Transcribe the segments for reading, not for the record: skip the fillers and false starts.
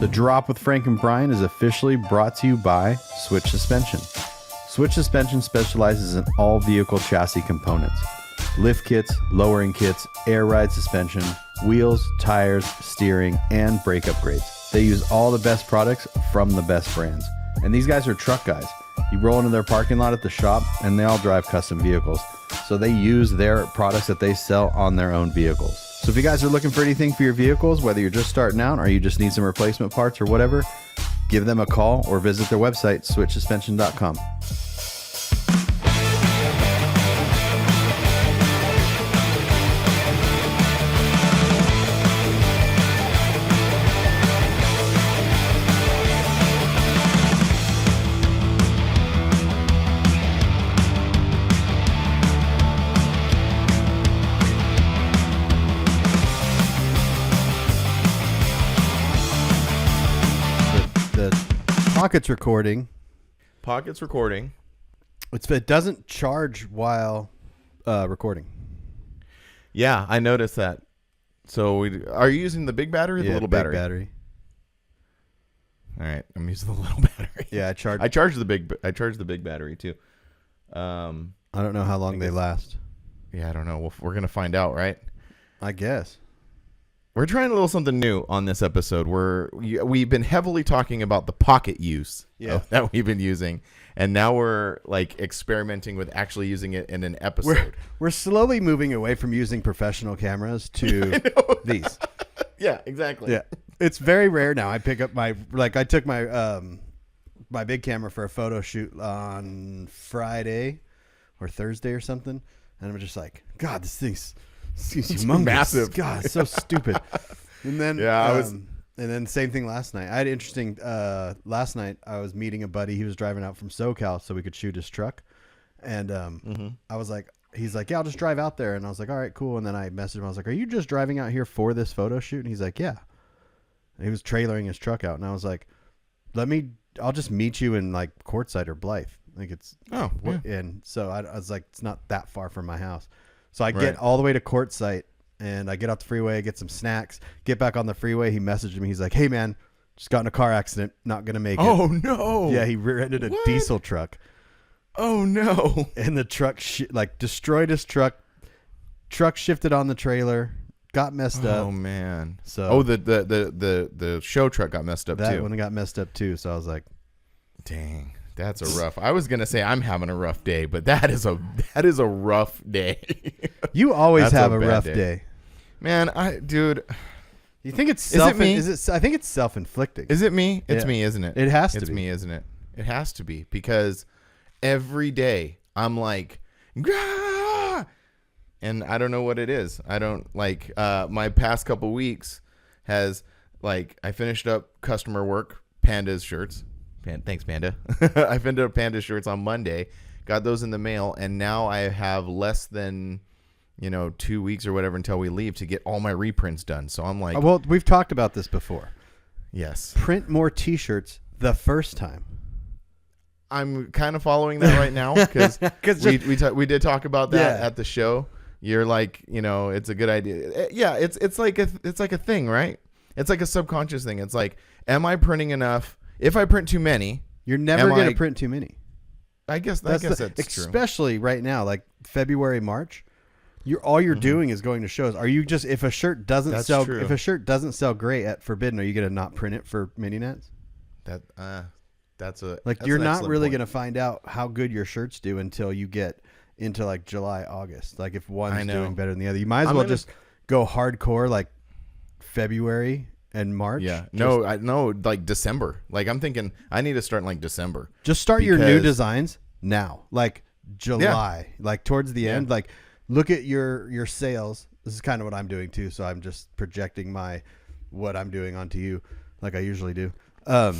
The Drop with Frank and Brian is officially brought to you by Switch Suspension. Switch Suspension specializes in all vehicle chassis components. Lift kits, lowering kits, air ride suspension, wheels, tires, steering, and brake upgrades. They use all the best products from the best brands. And these guys are truck guys. You roll into their parking lot at the shop and they all drive custom vehicles. So they use their products that they sell on their own vehicles. So if you guys are looking for anything for your vehicles, whether you're just starting out or you just need some replacement parts or whatever, give them a call or visit their website, switchsuspension.com. Pocket's recording. Pocket's recording. It doesn't charge while recording. Yeah, I noticed that. So are you using the big battery or the little big battery? All right, I'm using the little battery. Yeah, I charge the big battery too. I don't know how long they last. Yeah, I don't know. We're gonna find out, right? I guess. We're trying a little something new on this episode. We've been heavily talking about the pocket use that we've been using, and now we're like experimenting with actually using it in an episode. We're slowly moving away from using professional cameras to these. Yeah, exactly. Yeah, it's very rare now. I pick up I took my my big camera for a photo shoot on Friday or Thursday or something, and I'm just like, God, this thing's humongous. Massive. God, it's so stupid. And then and then same thing last night. I had interesting last night I was meeting a buddy. He was driving out from SoCal so we could shoot his truck. And I was like, he's like, yeah, I'll just drive out there. And I was like, all right, cool. And then I messaged him. I was like, are you just driving out here for this photo shoot? And he's like, yeah. And he was trailering his truck out. And I was like, I'll just meet you in like Quartzsite or Blythe. Like it's and so I was like, it's not that far from my house. So I get all the way to Quartzsite, and I get off the freeway, get some snacks, get back on the freeway. He messaged me. He's like, hey, man, just got in a car accident. Not going to make it. Oh, no. Yeah, he rear-ended a diesel truck. Oh, no. And the truck destroyed his truck. Truck shifted on the trailer, got messed up. Oh, man. So the show truck got messed up, too. That one got messed up, too. So I was like, dang. That's a rough. I was gonna say I'm having a rough day, but that is a rough day. You always have a rough day, man. Dude, you think it's I think it's self-inflicting. Is it me? It's me, isn't it? It has to be. It's me, isn't it? It has to be because every day I'm like, Gah! And I don't know what it is. I don't like. My past couple weeks has like I finished up customer work, Panda's shirts. Thanks, Panda. I finished up Panda shirts on Monday, got those in the mail, and now I have less than 2 weeks or whatever until we leave to get all my reprints done. So I'm like, well, we've talked about this before. Yes, print more T-shirts the first time. I'm kind of following that right now because we did talk about that at the show. You're like, it's a good idea. Yeah, it's like a thing, right? It's like a subconscious thing. It's like, am I printing enough? If I print too many, you're never going to print too many. I guess that's true. Especially right now, like February, March. You're doing is going to shows. Are you just if a shirt doesn't sell great at Forbidden, are you going to not print it for mini nets? You're not really going to find out how good your shirts do until you get into like July, August. Like if one's doing better than the other, you might as well just go hardcore like February and March. Yeah. No, I know like December. Like I'm thinking I need to start in like December. Just start your new designs now. Like July. Like towards the end. Like look at your sales. This is kind of what I'm doing too. So I'm just projecting what I'm doing onto you like I usually do. I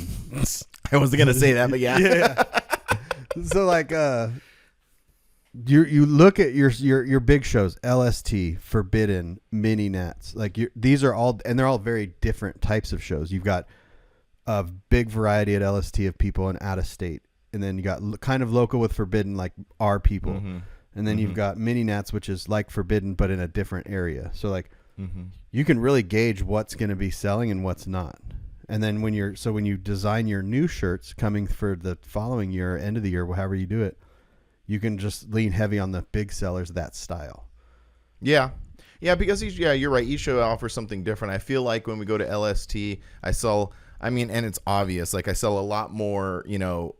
wasn't gonna say that, but yeah. So like you look at your big shows, LST, Forbidden, Mini Nats. Like these are all, and they're all very different types of shows. You've got a big variety at LST of people and out of state, and then you got kind of local with Forbidden, like our people, and then you've got Mini Nats, which is like Forbidden but in a different area. So like you can really gauge what's going to be selling and what's not. And then when you design your new shirts coming for the following year, end of the year, however you do it, you can just lean heavy on the big sellers, that style. Yeah. Yeah, because you're right. Each show offers something different. I feel like when we go to LST, and it's obvious. Like I sell a lot more,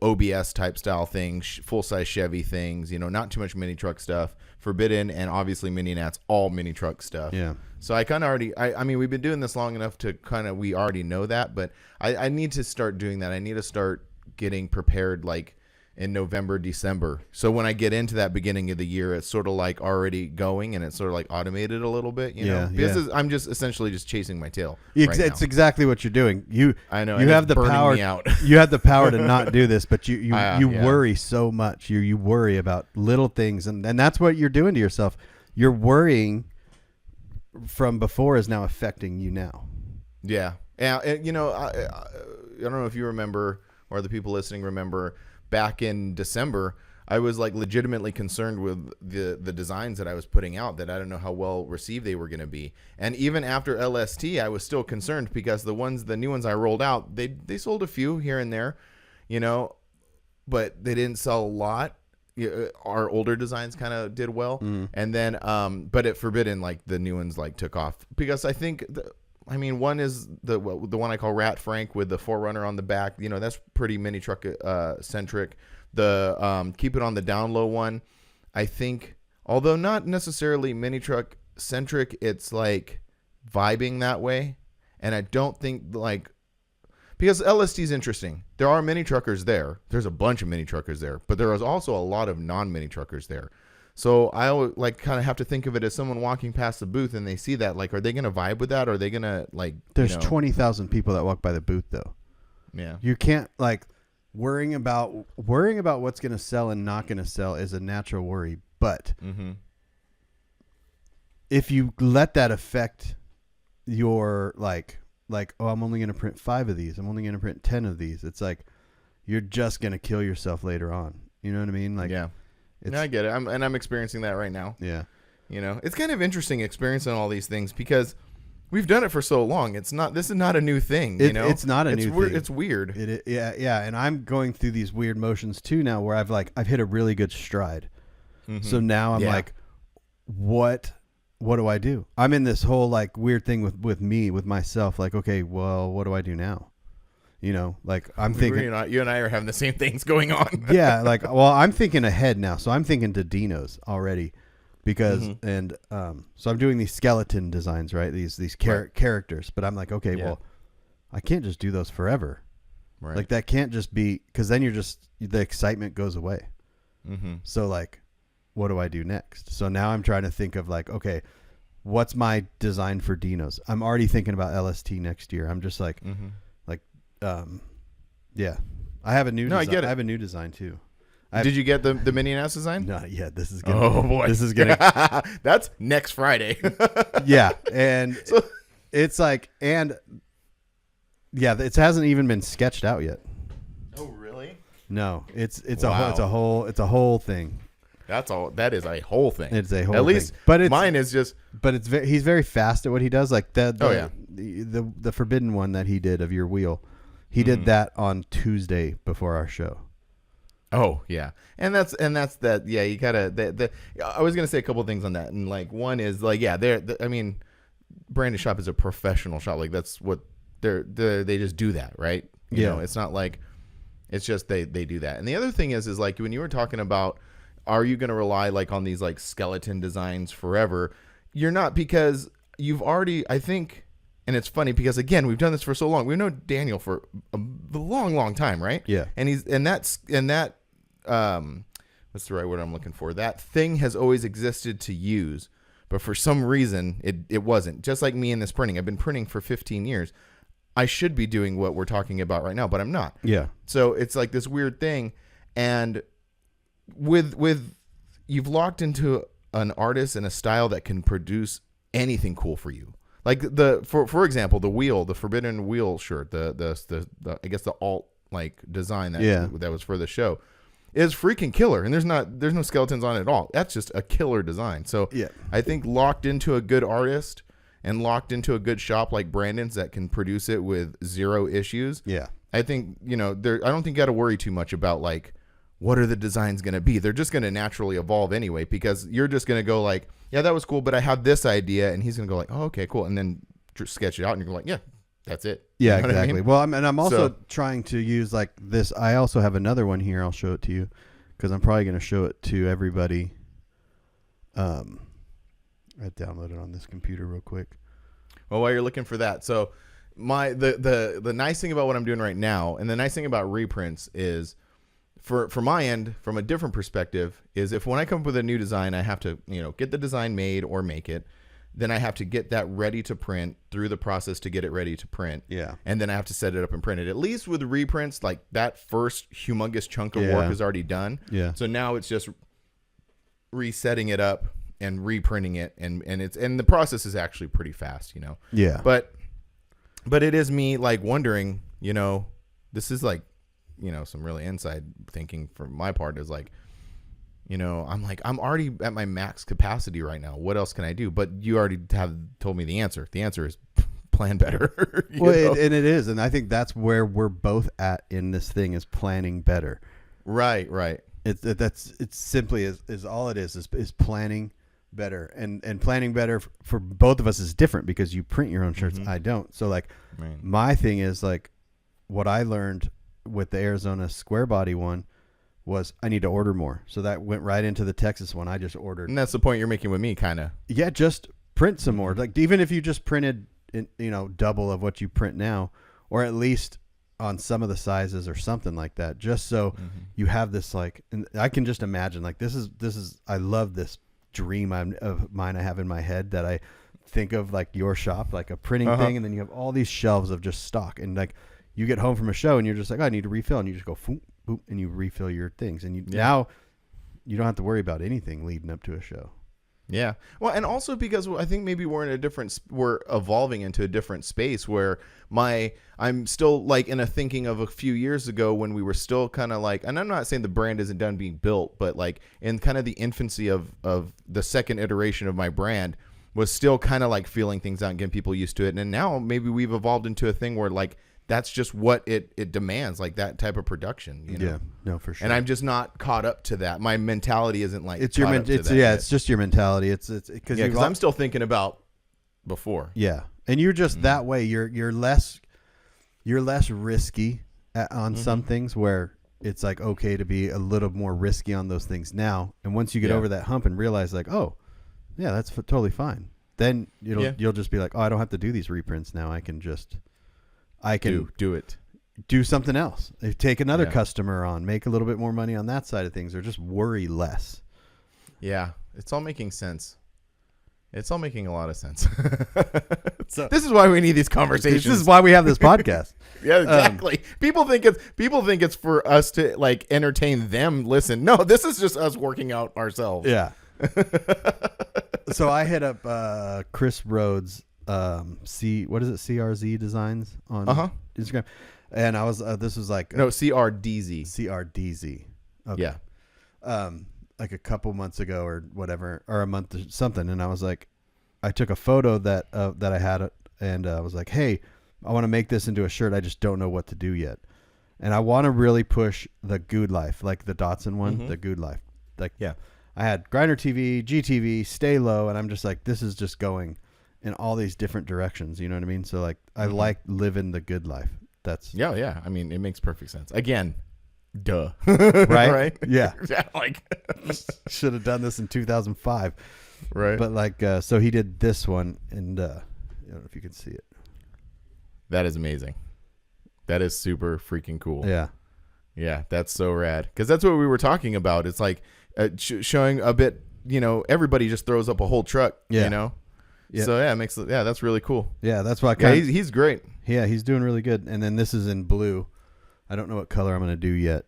OBS type style things, full size Chevy things, not too much mini truck stuff. Forbidden and obviously Mini Nats, all mini truck stuff. Yeah. So I kind of already, we've been doing this long enough to we already know that, but I need to start doing that. I need to start getting prepared like in November, December. So when I get into that beginning of the year, it's sort of like already going and it's sort of like automated a little bit, know? Because I'm just essentially just chasing my tail. It's exactly what you're doing. I know. You have the power. You have the power to not do this, but you worry so much. You worry about little things, and that's what you're doing to yourself. You're worrying from before is now affecting you now. Yeah. Yeah. I don't know if you remember or the people listening remember. Back in December, I was like legitimately concerned with the designs that I was putting out, that I don't know how well received they were going to be. And even after LST, I was still concerned because the new ones I rolled out, they sold a few here and there, but they didn't sell a lot. Our older designs kind of did well. And then, but at Forbidden, like the new ones like took off because I think one is the one I call Rat Frank with the Forerunner on the back. That's pretty mini truck centric. The Keep It on the Down Low one, I think, although not necessarily mini truck centric, it's like vibing that way. And I don't think because LST is interesting. There are mini truckers there. There's a bunch of mini truckers there, but there is also a lot of non-mini truckers there. So I always kind of have to think of it as someone walking past the booth and they see that, are they going to vibe with that? Or are they going to There's 20,000 people that walk by the booth though. Yeah. You can't worrying about what's going to sell and not going to sell is a natural worry. But if you let that affect your I'm only going to print 5 of these. I'm only going to print 10 of these. It's like, you're just going to kill yourself later on. You know what I mean? Yeah. I get it. I'm experiencing that right now. Yeah. It's kind of interesting experiencing all these things because we've done it for so long. This is not a new thing. It's not a new thing. It's weird. Yeah. And I'm going through these weird motions too now, where I've hit a really good stride. So now I'm like, what do I do? I'm in this whole weird thing with myself. Okay, well, what do I do now? I'm thinking you and I are having the same things going on. Yeah, I'm thinking ahead now. So I'm thinking to Dino's already because so I'm doing these skeleton designs, right? These characters, but I'm like, okay, well, I can't just do those forever. Right. That can't just be, because then the excitement goes away. So what do I do next? So now I'm trying to think of okay, what's my design for Dino's? I'm already thinking about LST next year. I'm just yeah, I have a new. I get it. I have a new design too. Did you get the Mini Nats design? Not yet. This is boy. This is gonna. That's next Friday. Yeah, and it's it hasn't even been sketched out yet. Oh really? No, it's a whole thing. That's all. That is a whole thing. It's a whole. At least, thing. But mine is just. But he's very fast at what he does. The Forbidden one that he did of your wheel. He did that on Tuesday before our show. Oh yeah, and that's that. Yeah, you gotta. I was gonna say a couple things on that, and one is Brandon Shop is a professional shop. That's what they just do that, right? You know, it's not it's just they do that. And the other thing is when you were talking about, are you gonna rely on these skeleton designs forever? You're not, because you've already, I think. And it's funny because, again, we've done this for so long. We've known Daniel for a long, long time, right? Yeah. And what's the right word I'm looking for? That thing has always existed to use, but for some reason it wasn't. Just like me in this printing. I've been printing for 15 years. I should be doing what we're talking about right now, but I'm not. Yeah. So it's this weird thing. And with you've locked into an artist and a style that can produce anything cool for you. For example, the Forbidden Wheel shirt, the I guess the alt design that was for the show is freaking killer, and there's no skeletons on it at all. That's just a killer design. So I think locked into a good artist and locked into a good shop like Brandon's that can produce it with 0 issues. Yeah. I think, I don't think you got to worry too much about like, what are the designs going to be? They're just going to naturally evolve anyway, because you're just going to go like, yeah, that was cool, but I had this idea, and he's going to go like, oh, okay, cool. And then sketch it out, and you're like, yeah, that's it. Yeah, you know exactly. I mean? Well, I'm also trying to use like this. I also have another one here. I'll show it to you because I'm probably going to show it to everybody. I downloaded it on this computer real quick. Well, while you're looking for that, so the nice thing about what I'm doing right now, and the nice thing about reprints is, for my end, from a different perspective, is if when I come up with a new design, I have to get the design made or make it. Then I have to get that ready to print through the process to get it ready to print. Yeah. And then I have to set it up and print it. At least with reprints, like that first humongous chunk of work is already done. Yeah. So now it's just resetting it up and reprinting it, and the process is actually pretty fast, Yeah. But it is me like wondering, this is like, some really inside thinking from my part is like, I'm like, I'm already at my max capacity right now. What else can I do? But you already have told me the answer. The answer is plan better. And it is. And I think that's where we're both at in this thing, is planning better. Right. It's simply is all it is planning better. And planning better for both of us is different because you print your own shirts. I don't. So like my thing is like what I learned with the Arizona square body one was I need to order more. So that went right into the Texas one. I just ordered. And that's the point you're making with me, kind of. Yeah, just print some more. Like even if you just printed, double of what you print now, or at least on some of the sizes or something like that, just so you have this like. And I can just imagine like this is I love this dream of mine I have in my head that I think of like your shop, like a printing thing, and then you have all these shelves of just stock, and like you get home from a show and you're just like, oh, I need to refill, and you just go boop, boop, and you refill your things, and now you don't have to worry about anything leading up to a show. Yeah. Well, and also because I think maybe we're evolving into a different space where I'm still like in a thinking of a few years ago when we were still kind of like, and I'm not saying the brand isn't done being built, but like in kind of the infancy of the second iteration of my brand was still kind of like feeling things out and getting people used to it. And now maybe we've evolved into a thing where like, that's just what it demands, like that type of production. Yeah, no, for sure. And I'm just not caught up to that. My mentality isn't like it's it's just your mentality. It's because I'm still thinking about before. Yeah, and you're just that way. You're less risky on some things where it's like okay to be a little more risky on those things now. And once you get over that hump and realize like, oh, yeah, that's totally fine. Then you'll just be like, oh, I don't have to do these reprints now. I can do something else. Take another customer on, make a little bit more money on that side of things, or just worry less. Yeah, it's all making sense. It's all making a lot of sense. So this is why we need these conversations. This is why we have this podcast. Yeah, exactly. People think it's for us to like entertain them. Listen, no, this is just us working out ourselves. Yeah. So I hit up Chris Rhodes. What is it? CRZ Designs on Instagram, and I was this was like CRDZ. Okay. Yeah. Like a couple months ago or whatever, or a month or something, and I was like, I took a photo that I had, and I was like, hey, I want to make this into a shirt. I just don't know what to do yet, and I want to really push the Good Life, like the Datsun one, the Good Life. Like I had Grinder TV, GTV, Stay Low, and I'm just like, this is just going in all these different directions, you know what I mean? So like I like living the good life. That's yeah. I mean, it makes perfect sense. Again, duh. Right? Yeah. Like should have done this in 2005. Right. But like so he did this one, and I don't know if you can see it. That is amazing. That is super freaking cool. Yeah. Yeah, that's so rad. Because that's what we were talking about. It's like showing a bit, everybody just throws up a whole truck, Yeah. So that's really cool. Yeah, that's why he's great. Yeah, he's doing really good. And then this is in blue. I don't know what color I'm going to do yet.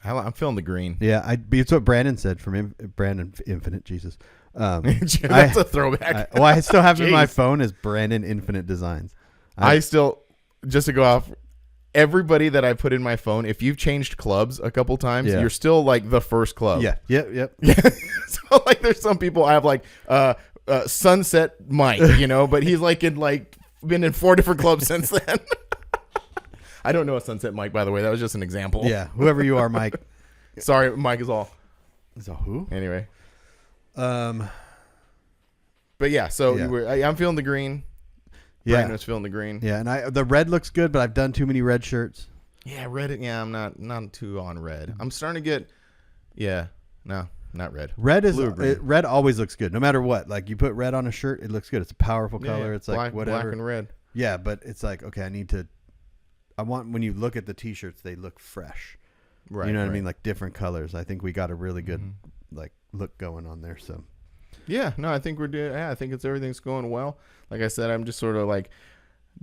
I'm feeling the green. Yeah, it's what Brandon said from Brandon Infinite Jesus. That's a throwback. I still have in my phone as Brandon Infinite Designs. I still, just to go off, everybody that I put in my phone, if you've changed clubs a couple times, you're still like the first club. Yeah. Yep. Yeah. So like there's some people I have like Sunset Mike, but he's been in 4 different clubs since then. I don't know a Sunset Mike, by the way. That was just an example. Yeah, whoever you are, Mike. Sorry, Mike is all. Is all who? Anyway. But yeah, so Yeah. I'm feeling the green. Yeah. Brandon was feeling the green. Yeah, and the red looks good, but I've done too many red shirts. Yeah, red. Yeah, I'm not too on red. I'm starting to get. Yeah, no, not red. Red is red always looks good, no matter what. Like you put red on a shirt, it looks good. It's a powerful color. Yeah. It's like whatever. Black and red. Yeah, but it's like okay, I want when you look at the t-shirts, they look fresh. Right. You know what I mean? Like different colors. I think we got a really good look going on there. So. Yeah, no, I think we're doing. Yeah, I think everything's going well. Like I said, I'm just sort of like,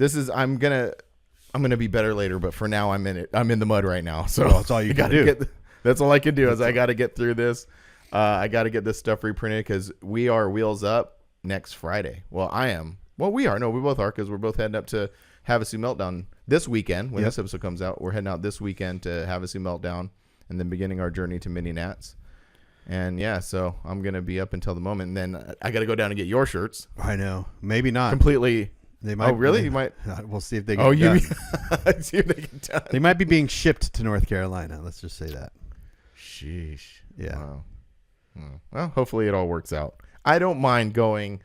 I'm gonna be better later, but for now, I'm in it. I'm in the mud right now. So that's all you got to do. That's all I can do is I got to get through this. I got to get this stuff reprinted because we are Wheels Up next Friday. Well, I am. Well, we are. No, we both are because we're both heading up to Havasu Meltdown this weekend. When this episode comes out, we're heading out this weekend to Havasu Meltdown and then beginning our journey to Mini Nats. And yeah, so I'm going to be up until the moment. And then I got to go down and get your shirts. I know. Maybe not. Completely. They might. Oh, really? You might. We'll see if they get done. See if they get done. They might be being shipped to North Carolina. Let's just say that. Sheesh. Yeah. Wow. Well, hopefully it all works out. I don't mind going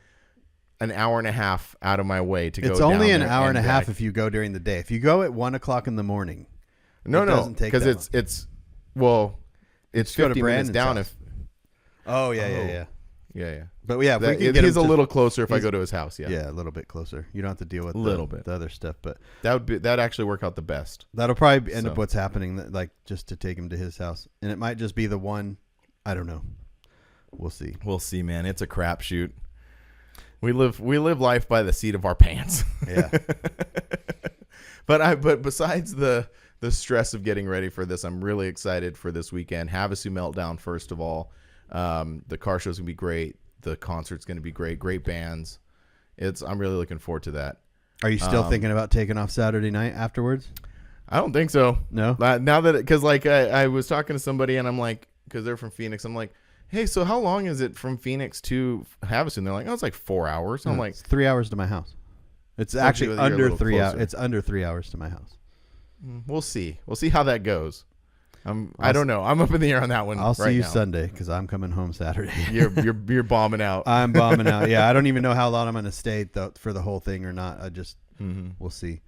an hour and a half out of my way to go. It's only down an there hour and a half back. if you go during the day. If you go at 1:00 in the morning, no, because it's 50 minutes down. House. Yeah. But yeah, if we can he's a little closer if I go to his house. Yeah, a little bit closer. You don't have to deal with the other stuff, but that'd actually work out the best. That'll probably end up what's happening, like just to take him to his house, and it might just be the one. I don't know. We'll see. We'll see, man. It's a crapshoot. We live life by the seat of our pants. Yeah. But besides the stress of getting ready for this, I'm really excited for this weekend. Havasu Meltdown, first of all. The car show's gonna be great. The concert's gonna be great. Great bands. I'm really looking forward to that. Are you still thinking about taking off Saturday night afterwards? I don't think so. No. Now that because I was talking to somebody and I'm like, because they're from Phoenix, I'm like, hey, so how long is it from Phoenix to Havasu? And they're like, oh, it's like 4 hours. I'm like, it's 3 hours to my house. It's actually under 3 hours. It's under 3 hours to my house. We'll see. We'll see how that goes. I don't know. I'm up in the air on that one. I'll see you Sunday because I'm coming home Saturday. You're bombing out. I'm bombing out. Yeah, I don't even know how long I'm going to stay for the whole thing or not. I just we'll see.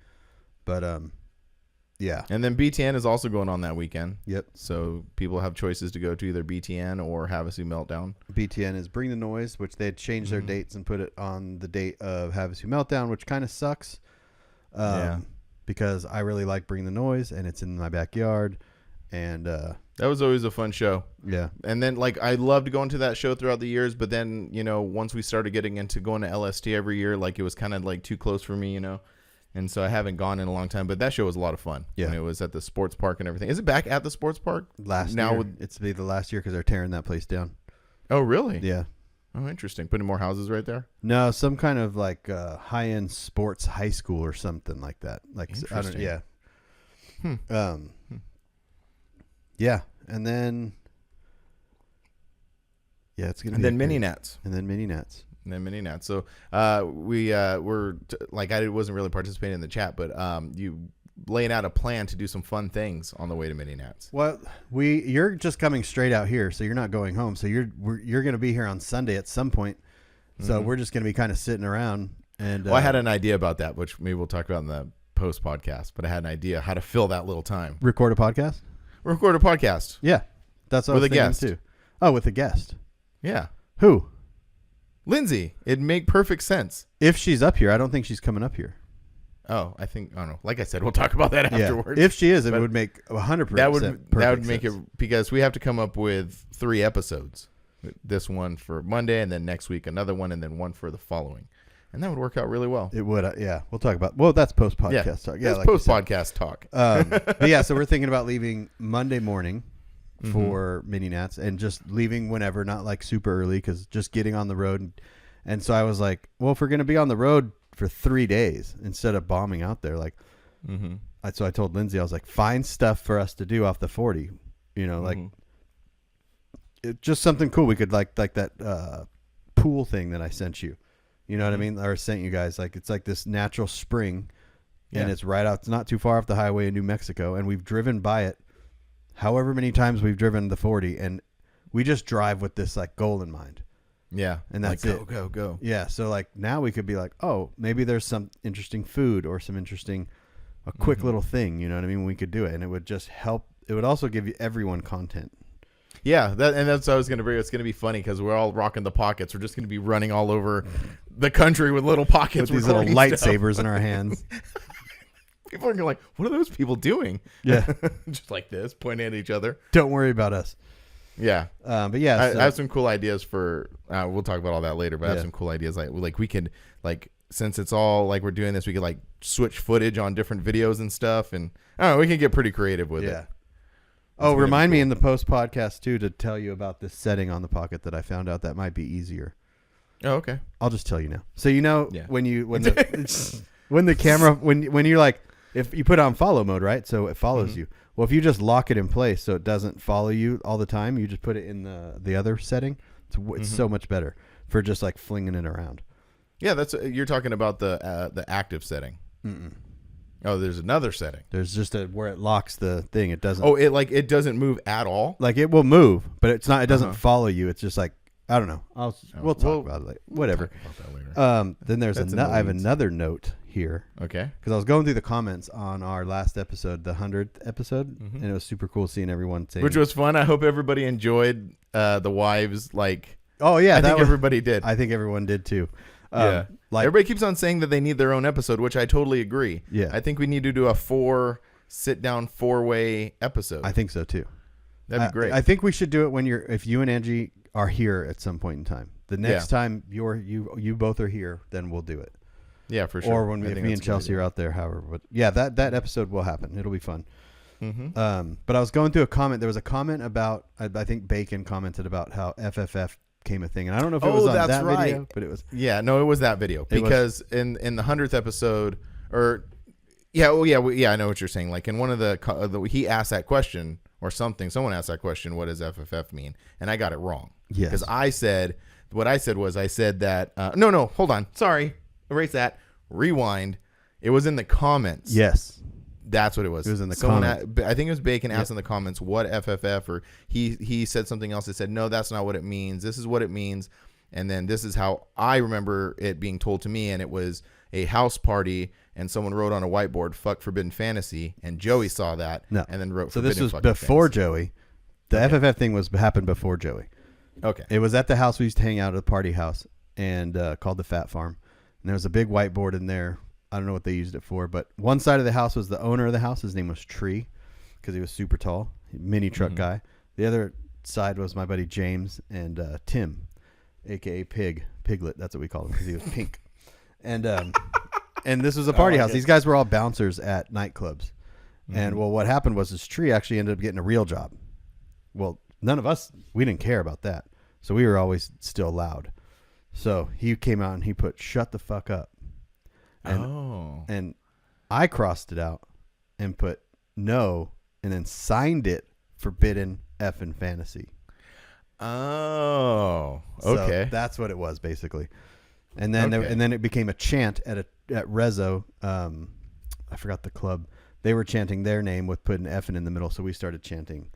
But yeah. And then BTN is also going on that weekend. Yep. So people have choices to go to either BTN or Havasu Meltdown. BTN is Bring the Noise, which they had changed their dates and put it on the date of Havasu Meltdown, which kind of sucks. Because I really like Bring the Noise and it's in my backyard. And that was always a fun show. Yeah. And then I loved going to that show throughout the years, but then, once we started getting into going to LST every year, it was kind of too close for me, And so I haven't gone in a long time, but that show was a lot of fun. Yeah. And it was at the sports park and everything. Is it back at the sports park? Last year. It's be the last year because they're tearing that place down. Oh, really? Yeah. Oh, interesting. Putting more houses right there? No, some kind of high-end sports high school or something like that. Interesting. Yeah. Yeah, and then it's gonna. And then Mini Nats. And then Mini Nats. And then Mini Nats. So we were I wasn't really participating in the chat, but you laying out a plan to do some fun things on the way to Mini Nats. Well, you're just coming straight out here, so you're not going home. So you're going to be here on Sunday at some point. So we're just going to be kind of sitting around. And I had an idea about that, which maybe we'll talk about in the post podcast. But I had an idea how to fill that little time. Record a podcast. Record a podcast. Yeah, that's what I was thinking guest too. Oh, with a guest. Yeah. Who? Lindsay. It'd make perfect sense. If she's up here, I don't think she's coming up here. Oh, I don't know. Like I said, we'll talk about that afterwards. If she is, it would make 100%. That would make it because we have to come up with 3 episodes. This one for Monday, and then next week another one, and then one for the following. And that would work out really well. It would, yeah. We'll talk about. Well, that's post podcast talk. Yeah, that's post podcast talk. But yeah, so we're thinking about leaving Monday morning for Mini Nats and just leaving whenever, not super early, because just getting on the road. And so I was like, well, if we're going to be on the road for 3 days instead of bombing out there, so I told Lindsay, I was like, find stuff for us to do off the 40, just something cool. We could like that pool thing that I sent you. You know what I mean? Or sent you guys. Like, it's like this natural spring, and it's right out. It's not too far off the highway in New Mexico, and we've driven by it however many times we've driven the 40, and we just drive with this like goal in mind. Yeah. And that's like, it. Go. Yeah. So like now we could be like, oh, maybe there's some interesting food or some interesting, a quick little thing. You know what I mean? We could do it, and it would just help. It would also give you everyone content. Yeah, that's what I was going to bring. It's going to be funny because we're all rocking the pockets. We're just going to be running all over the country with little pockets. With these little lightsabers in our hands. People are going to like, what are those people doing? Yeah. Just like this, pointing at each other. Don't worry about us. Yeah. But yeah. I have some cool ideas for, we'll talk about all that later, but I have some cool ideas. Like we could, like, since it's all like we're doing this, we could like switch footage on different videos and stuff. And I don't know, we can get pretty creative with it. Oh, remind me in the post podcast too to tell you about this setting on the pocket that I found out that might be easier. Oh, okay. I'll just tell you now. So when the camera when you're like, if you put it on follow mode, right? So it follows you. Well, if you just lock it in place so it doesn't follow you all the time, you just put it in the other setting. It's so much better for just like flinging it around. Yeah, that's you're talking about the active setting. Mm-mm. Oh, there's another setting. There's just where it locks the thing. It doesn't. Oh, it doesn't move at all. Like it will move, but it's not. It doesn't follow you. It's just like I don't know. We'll talk about it later. Whatever. We'll talk about that later. Then there's I have another note here. Okay. Because I was going through the comments on our last episode, the 100th episode, and it was super cool seeing everyone saying. Which was fun. I hope everybody enjoyed the wives. Like. Oh yeah, I think everybody did. I think everyone did too. Yeah. Like everybody keeps on saying that they need their own episode, which I totally agree. Yeah. I think we need to do a 4-sit-down 4-way episode. I think so too. That'd be great. I think we should do it if you and Angie are here at some point in time. The next time you both are here, then we'll do it. Yeah, for sure. Or if me and Chelsea are out there, however. But yeah, that episode will happen. It'll be fun. Mm-hmm. But I was going through a comment. There was a comment about, I think Bacon commented about how FFF came a thing, and I don't know if it was on that video, but it was. Yeah, no, it was that video because in the 100th episode, or I know what you're saying. Like in one of the he asked that question or something. Someone asked that question, "What does FFF mean?" And I got it wrong. Yes, because I said that. No, hold on, sorry, erase that, rewind. It was in the comments. Yes. That's what it was. It was in the comments. I think it was Bacon asked in the comments what FFF, or he said something else that said, no, that's not what it means. This is what it means. And then this is how I remember it being told to me. And it was a house party and someone wrote on a whiteboard, fuck Forbidden Fantasy. And Joey saw that and then wrote Forbidden Fantasy. So this was before Joey. The FFF thing happened before Joey. Okay. It was at the house we used to hang out at, the party house, and called the Fat Farm. And there was a big whiteboard in there. I don't know what they used it for, but one side of the house was the owner of the house. His name was Tree because he was super tall, mini truck guy. The other side was my buddy James and Tim, a.k.a. Piglet. That's what we called him because he was pink. And this was a party house. These guys were all bouncers at nightclubs. And what happened was this Tree actually ended up getting a real job. Well, none of us, we didn't care about that. So we were always still loud. So he came out and he put, shut the fuck up. And I crossed it out and put no, and then signed it Forbidden Effing Fantasy. Oh, okay. So that's what it was basically. And then and then it became a chant at Rezo. I forgot the club. They were chanting their name with putting effing in the middle, so we started chanting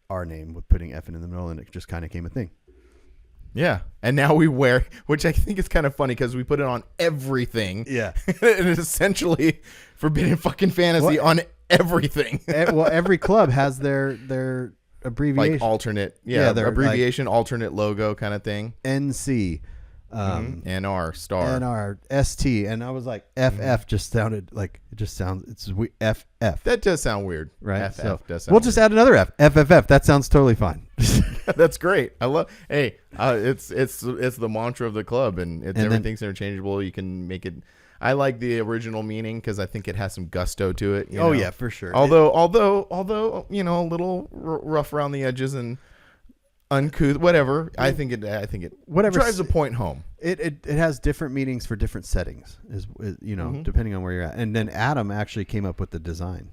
our name with putting effing in the middle, and it just kind of became a thing. Yeah, and now we wear, which I think is kind of funny because we put it on everything. Yeah, and it's essentially Forbidden fucking Fantasy on everything. Well, every club has their abbreviation, like alternate, their abbreviation, like, alternate logo kind of thing. NC, NR star, NR ST, and I was like FF just sounded like it just sounds FF. That does sound weird, right? FF so does sound we'll just add another F. FFF. That sounds totally fine. That's great. I love. Hey, it's the mantra of the club, and everything's interchangeable. You can make it. I like the original meaning because I think it has some gusto to it. Oh yeah, for sure. Although a little rough around the edges and uncouth, whatever. I think it whatever drives a point home. It has different meanings for different settings, is depending on where you're at. And then Adam actually came up with the design.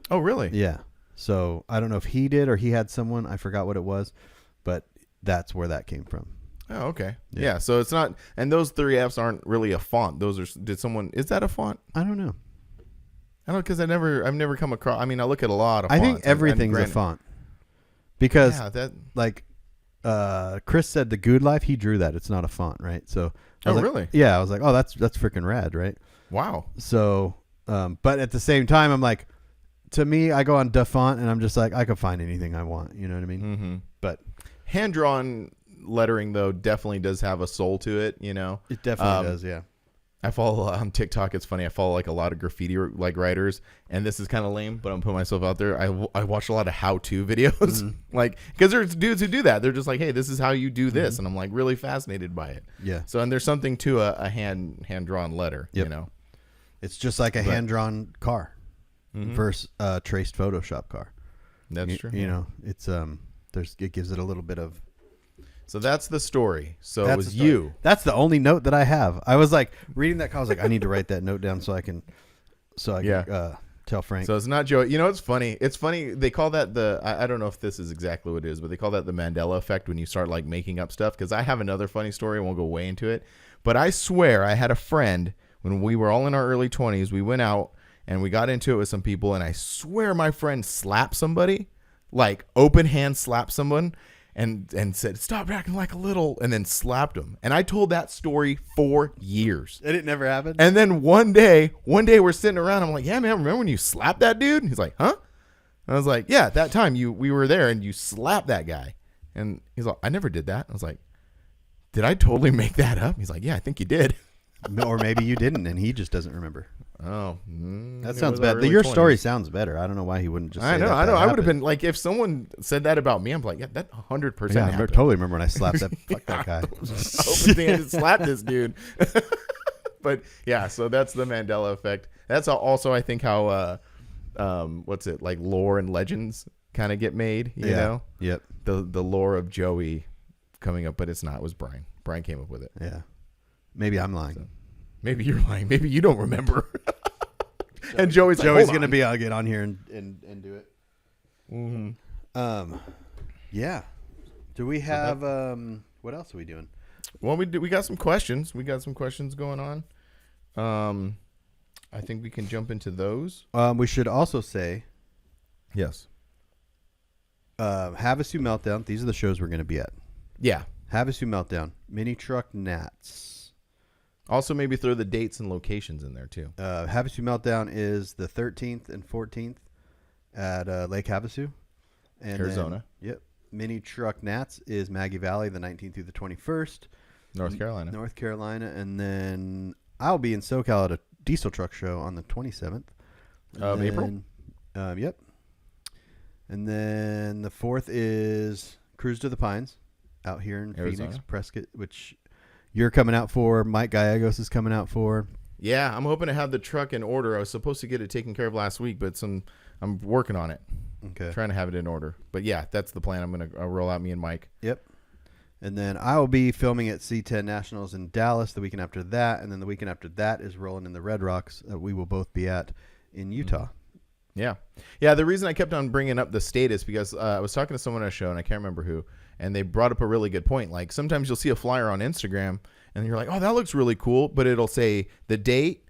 Oh really? Yeah. So I don't know if he did or he had someone. I forgot what it was, but that's where that came from. Oh, okay. Yeah. So it's not, and those 3 Fs aren't really a font. Those are, is that a font? I don't know. I don't know, because I've never come across, I mean, I look at a lot of fonts. I think everything's a font. Because, Chris said the Good Life, he drew that. It's not a font, right? So. Really? Yeah. I was like, oh, that's freaking rad, right? Wow. So, but at the same time, I'm like, to me, I go on Da Font and I'm just like, I could find anything I want. You know what I mean? Mm-hmm. But hand-drawn lettering, though, definitely does have a soul to it, you know? It definitely does, yeah. I follow on TikTok. It's funny. I follow like a lot of graffiti like writers, and this is kind of lame, but I'm putting myself out there. I watch a lot of how-to videos, like, because there's dudes who do that. They're just like, hey, this is how you do this, and I'm like really fascinated by it. Yeah. So, and there's something to a hand-drawn letter, you know? It's just like a hand-drawn car versus a traced Photoshop car. That's true. You know, it's it gives it a little bit of. So that's the story. So it was you. That's the only note that I have. I was like reading that. I was like, I need to write that note down so I can tell Frank. So it's not Joe. You know, it's funny. It's funny. They call that I don't know if this is exactly what it is, but they call that the Mandela effect when you start like making up stuff. Because I have another funny story. I won't go way into it. But I swear I had a friend when we were all in our early 20s. We went out and we got into it with some people. And I swear my friend slapped somebody, like open hand slapped someone. And said, stop acting like a little, and then slapped him. And I told that story for years. And it never happened? And then one day we're sitting around. I'm like, yeah, man, remember when you slapped that dude? And he's like, huh? And I was like, yeah, that time we were there and you slapped that guy. And he's like, I never did that. I was like, did I totally make that up? He's like, yeah, I think you did. Or maybe you didn't, and he just doesn't remember. Oh, that sounds bad. Your story sounds better. I don't know why he wouldn't just say that. I know. I would have been like, if someone said that about me, I'm like, yeah, that 100%. Yeah, I totally remember when I slapped that. Fuck that guy. I slapped this dude. But yeah, so that's the Mandela effect. That's also, I think, how what's it, like lore and legends kind of get made. You know? Yep. The lore of Joey coming up, but it's not. It was Brian. Brian came up with it. Yeah. Maybe I'm lying. So. Maybe you're lying. Maybe you don't remember. And Joey's going to be, I'll get on here and do it. Mm-hmm. Yeah. Do we have, what else are we doing? Well, we got some questions. We got some questions going on. I think we can jump into those. We should also say. Yes. Havasu Meltdown. These are the shows we're going to be at. Yeah. Havasu Meltdown. Mini Truck Nats. Also, maybe throw the dates and locations in there, too. Havasu Meltdown is the 13th and 14th at Lake Havasu. And Arizona. Yep. Mini Truck Nats is Maggie Valley, the 19th through the 21st. North Carolina. And then I'll be in SoCal at a diesel truck show on the 27th. Of April? Yep. And then the 4th is Cruise to the Pines out here in Arizona. Phoenix, Prescott, which... You're coming out for. Mike Gallegos is coming out for. Yeah, I'm hoping to have the truck in order. I was supposed to get it taken care of last week, but I'm working on it. Okay. Trying to have it in order. But yeah, that's the plan. I'm going to roll out me and Mike. Yep. And then I will be filming at C10 Nationals in Dallas the weekend after that. And then the weekend after that is rolling in the Red Rocks that we will both be at in Utah. Yeah. Yeah, the reason I kept on bringing up the state is because I was talking to someone on a show, and I can't remember who, and they brought up a really good point. Like, sometimes you'll see a flyer on Instagram, and you're like, oh, that looks really cool, but it'll say the date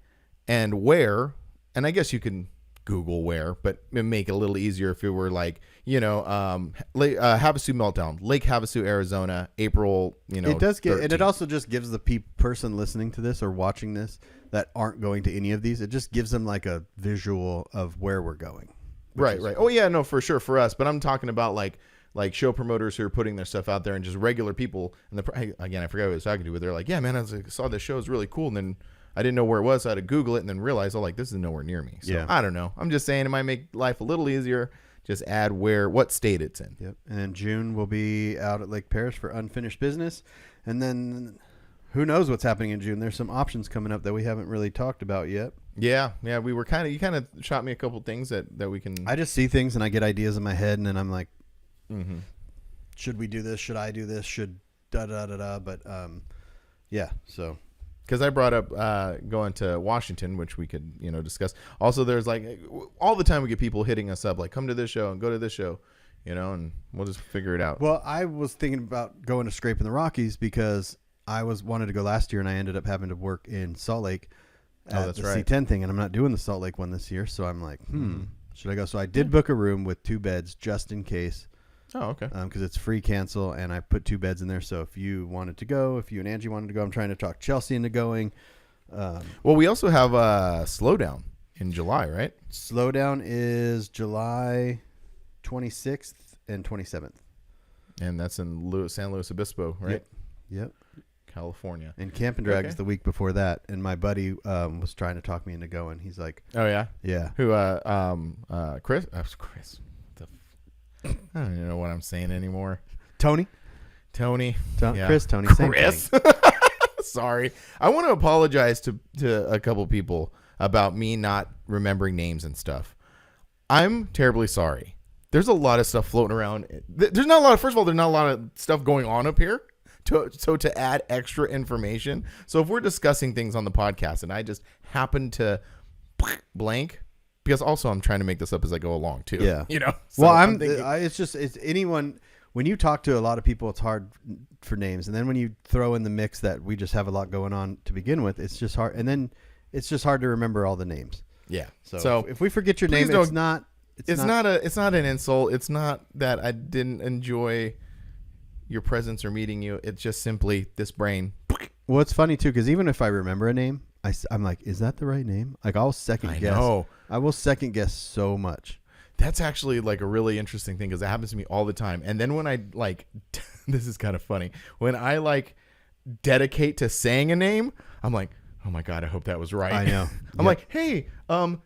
and where, and I guess you can Google where, but it'd make it a little easier if it were like, Havasu Meltdown, Lake Havasu, Arizona, April, It does get, 13th. and it also just gives the person listening to this or watching this that aren't going to any of these, it just gives them like a visual of where we're going. Right. Oh, yeah, no, for sure for us, but I'm talking about like show promoters who are putting their stuff out there and just regular people. And again, I forgot who I was talking to, but they're like, yeah, man, I saw this show, it's really cool. And then I didn't know where it was. So I had to Google it and then realize, this is nowhere near me. So I don't know. I'm just saying it might make life a little easier. Just add what state it's in. Yep. And in June, we'll be out at Lake Parrish for Unfinished Business. And then who knows what's happening in June. There's some options coming up that we haven't really talked about yet. Yeah. We were you kind of shot me a couple things that we can. I just see things and I get ideas in my head and then I'm like, should we do this? Should I do this? Should da-da-da-da. But, yeah, so. Because I brought up going to Washington, which we could, discuss. Also, there's all the time we get people hitting us up, like, come to this show and go to this show. and we'll just figure it out. Well, I was thinking about going to Scraping the Rockies because I wanted to go last year, and I ended up having to work in Salt Lake at the C10 thing, and I'm not doing the Salt Lake one this year, so I'm like, should I go? So I did book a room with 2 beds just in case. Oh, okay. Because it's free cancel, and I put 2 beds in there, so if you wanted to go, if you and Angie wanted to go, I'm trying to talk Chelsea into going. Well, we also have Slowdown in July, right? Slowdown is July 26th and 27th. And that's in San Luis Obispo, right? Yep. California. And Camp and Drag is the week before that. And my buddy was trying to talk me into going. He's like, oh, yeah? Yeah. Who, Chris? Chris. I don't even know what I'm saying anymore. Tony. Yeah. Chris, Tony. Chris. Same thing. Sorry. I want to apologize to a couple people about me not remembering names and stuff. I'm terribly sorry. There's a lot of stuff floating around. There's not a lot of, first of all, there's not a lot of stuff going on up here to add extra information. So if we're discussing things on the podcast and I just happen to blank, because also I'm trying to make this up as I go along too. Yeah. So well, I'm thinking, it's anyone, when you talk to a lot of people, it's hard for names. And then when you throw in the mix that we just have a lot going on to begin with, it's just hard. And then it's just hard to remember all the names. Yeah. So if we forget your name, it's not an insult. It's not that I didn't enjoy your presence or meeting you. It's just simply this brain. Well, it's funny too, because even if I remember a name, I'm like, is that the right name? Like I'll second guess. Know. I will second guess so much. That's actually like a really interesting thing because it happens to me all the time. And then when I this is kind of funny. When I dedicate to saying a name, I'm like, oh my God, I hope that was right. I know. I'm like, hey,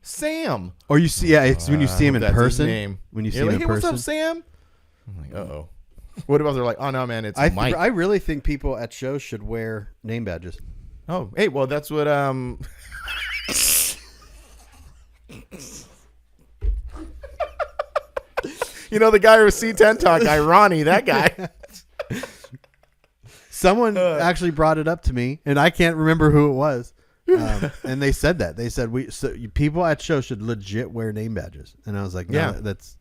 Sam. Or you see, it's when you see him in person. Name. When you see him in hey, person. What's up, Sam? I'm like, uh-oh. What about they're like, oh no, man, it's Mike. I really think people at shows should wear name badges. Oh, hey, well, that's what the guy who was C10 Talk guy, Ronnie, that guy. Someone actually brought it up to me, and I can't remember who it was. And they said that. They said people at shows should legit wear name badges. And I was like, no, that's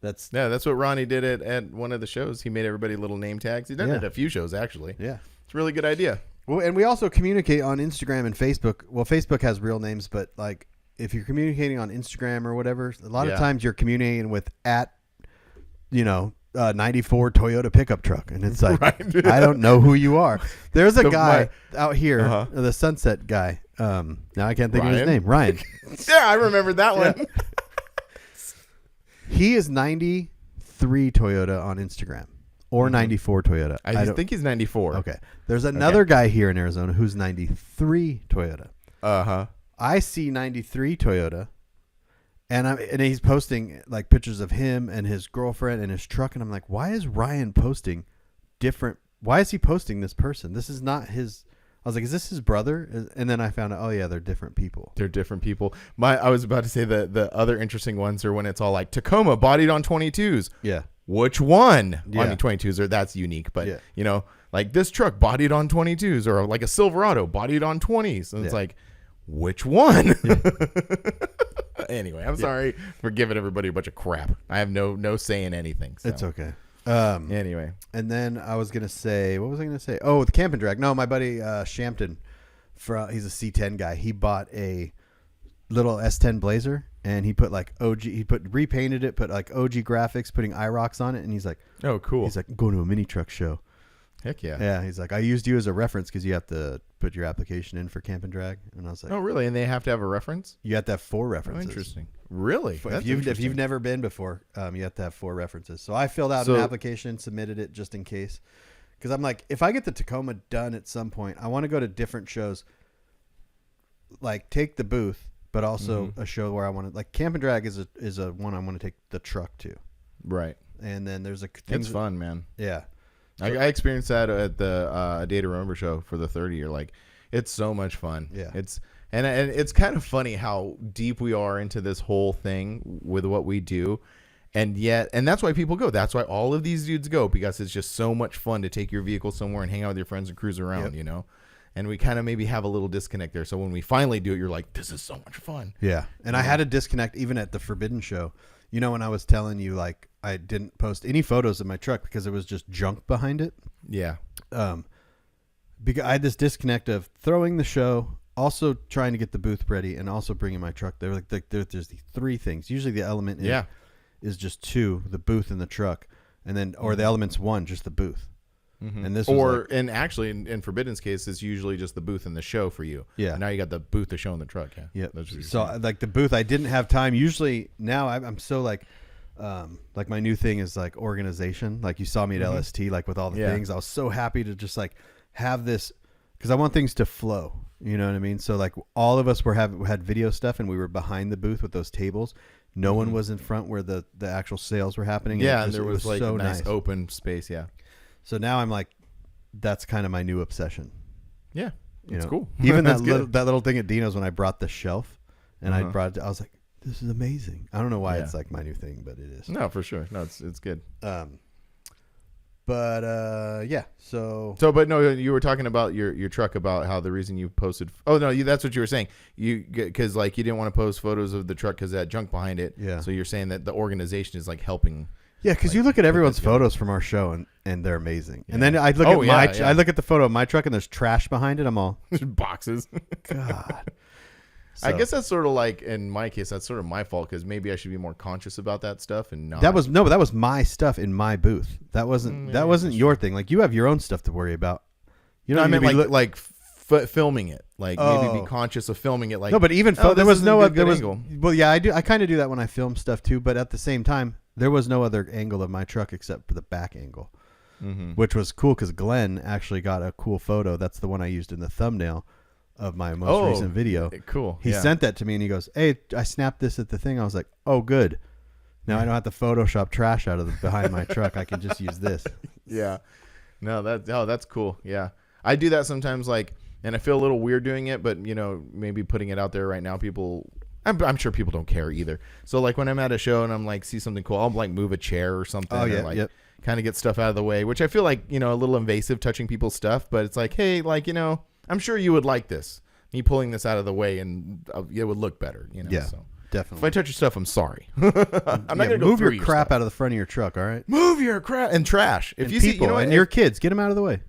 what Ronnie did at one of the shows. He made everybody little name tags. He done it at a few shows, actually. Yeah. It's a really good idea. Well, and we also communicate on Instagram and Facebook. Well, Facebook has real names, but if you're communicating on Instagram or whatever, a lot of times you're communicating with 94 Toyota pickup truck, and it's like, right. I don't know who you are. There's a guy out here, the Sunset guy. Now I can't think of his name. Ryan. Yeah, I remember that one. Yeah. He is 93 Toyota on Instagram. Or 94 Toyota. I think he's 94. Okay. There's another guy here in Arizona who's 93 Toyota. Uh-huh. I see 93 Toyota, and he's posting pictures of him and his girlfriend and his truck, and I'm like, why is Ryan posting different? Why is he posting this person? This is not his. I was like, is this his brother? And then I found out, oh yeah, they're different people. They're different people. I was about to say the other interesting ones are when it's all like Tacoma bodied on 22s. Yeah. Which one? Yeah. I mean, 22s that's unique, but this truck bodied on 22s, or like a Silverado bodied on 20s, and it's like, which one? Yeah. Anyway, I'm sorry for giving everybody a bunch of crap. I have no say in anything. So. It's okay. Anyway, and then I was gonna say, what was I gonna say? Oh, the Camp and Drag. No, my buddy Shampton, he's a C10 guy. He bought a little S10 Blazer. And he put OG, repainted it, put OG graphics, putting IROX on it. And he's like, oh, cool. He's like, I'm going to a mini truck show. Heck yeah. Yeah. He's like, I used you as a reference because you have to put your application in for Camp and Drag. And I was like, oh, really? And they have to have a reference? You have to have 4 references. Oh, interesting. Really? If you've never been before, you have to have 4 references. So I filled out an application, submitted it just in case. Because I'm like, if I get the Tacoma done at some point, I want to go to different shows. Take the booth. But also a show where I want to Camp and Drag is a one I want to take the truck to, right? And then there's it's fun, man. Yeah, I experienced that at the A Day to Remember show for the 30-year. It's so much fun. Yeah, it's kind of funny how deep we are into this whole thing with what we do, and that's why people go. That's why all of these dudes go, because it's just so much fun to take your vehicle somewhere and hang out with your friends and cruise around. Yep. And we kind of maybe have a little disconnect there. So when we finally do it, you're like, this is so much fun. Yeah. And I had a disconnect even at the Forbidden show. You know, when I was telling you, like, I didn't post any photos of my truck because it was just junk behind it. Yeah. Because I had this disconnect of throwing the show, also trying to get the booth ready, and also bringing my truck. There's the three things. Usually the element is just two, the booth and the truck, and then or the element's one, just the booth. Mm-hmm. And this and actually in Forbidden's case, it's usually just the booth and the show for you. Yeah. And now you got the booth, the show, and the truck. Yeah. So like the booth, I didn't have time. Usually now I'm so like my new thing is like organization. Like you saw me at LST, like with all the things. I was so happy to just like have this because I want things to flow. You know what I mean? So like all of us had video stuff, and we were behind the booth with those tables. No one was in front where the actual sales were happening. Yeah, and there was like so a nice open space. Yeah. So now I'm like, that's kind of my new obsession. Yeah, it's cool. Even that little thing at Dino's when I brought the shelf, and I was like, this is amazing. I don't know why it's like my new thing, but it is. No, for sure. No, it's good. Yeah. So but no, you were talking about your truck, about how the reason you posted. Oh no, that's what you were saying. Because like you didn't want to post photos of the truck because that junk behind it. Yeah. So you're saying that the organization is like helping. Yeah, because you look at everyone's photos from our show and they're amazing. Yeah. And then I look I look at the photo of my truck and there's trash behind it. I'm all boxes. God. So, I guess that's sort of like in my case, that's sort of my fault because maybe I should be more conscious about that stuff and not. That was my stuff in my booth. That wasn't your thing. Like you have your own stuff to worry about. You know, I mean filming it, like maybe be conscious of filming it. Like no, but even there was no other angle. Well, yeah, I do. I kind of do that when I film stuff too. But at the same time, there was no other angle of my truck except for the back angle, which was cool because Glenn actually got a cool photo. That's the one I used in the thumbnail of my most recent video. Cool. He sent that to me and he goes, "Hey, I snapped this at the thing." I was like, "Oh, good. Now I don't have to Photoshop trash out of behind my truck. I can just use this." Yeah. No, that's cool. Yeah. I do that sometimes, like, and I feel a little weird doing it, but you know, maybe putting it out there right now, I'm sure people don't care either. So like when I'm at a show and I'm like, see something cool, I'll like move a chair or something. Kind of get stuff out of the way, which I feel like, you know, a little invasive touching people's stuff, but it's like, hey, like, you know, I'm sure you would like this. Me pulling this out of the way and it would look better, you know. Yeah, so definitely. If I touch your stuff, I'm sorry. I'm not gonna go move through your crap out of the front of your truck. All right, move your crap and trash. If and you people, see, you know, and your kids, get them out of the way.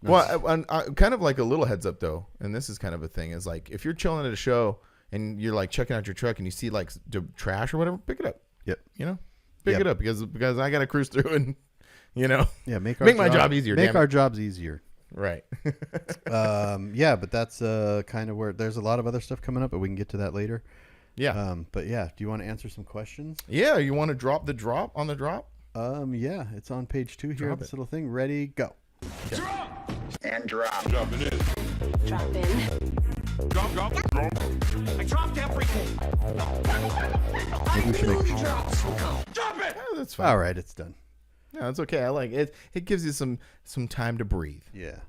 Well, I kind of like a little heads up though, and this is kind of a thing, is like if you're chilling at a show and you're like checking out your truck and you see like trash or whatever, pick it up. Yep. You know, pick it up because I got to cruise through and, you know, make my job easier. Make our jobs easier. Right. Yeah, but that's kind of where there's a lot of other stuff coming up, but we can get to that later. Yeah. But yeah, do you want to answer some questions? Yeah. You want to drop the drop on the drop? Yeah, it's on page 2 here. This little thing. Ready, go. Okay. Drop and drop. Dropping in. Drop in. Drop. I dropped everything. Maybe we should make Drop it. Yeah, that's fine. All right, it's done. No, it's okay. I like it. It gives you some time to breathe. Yeah.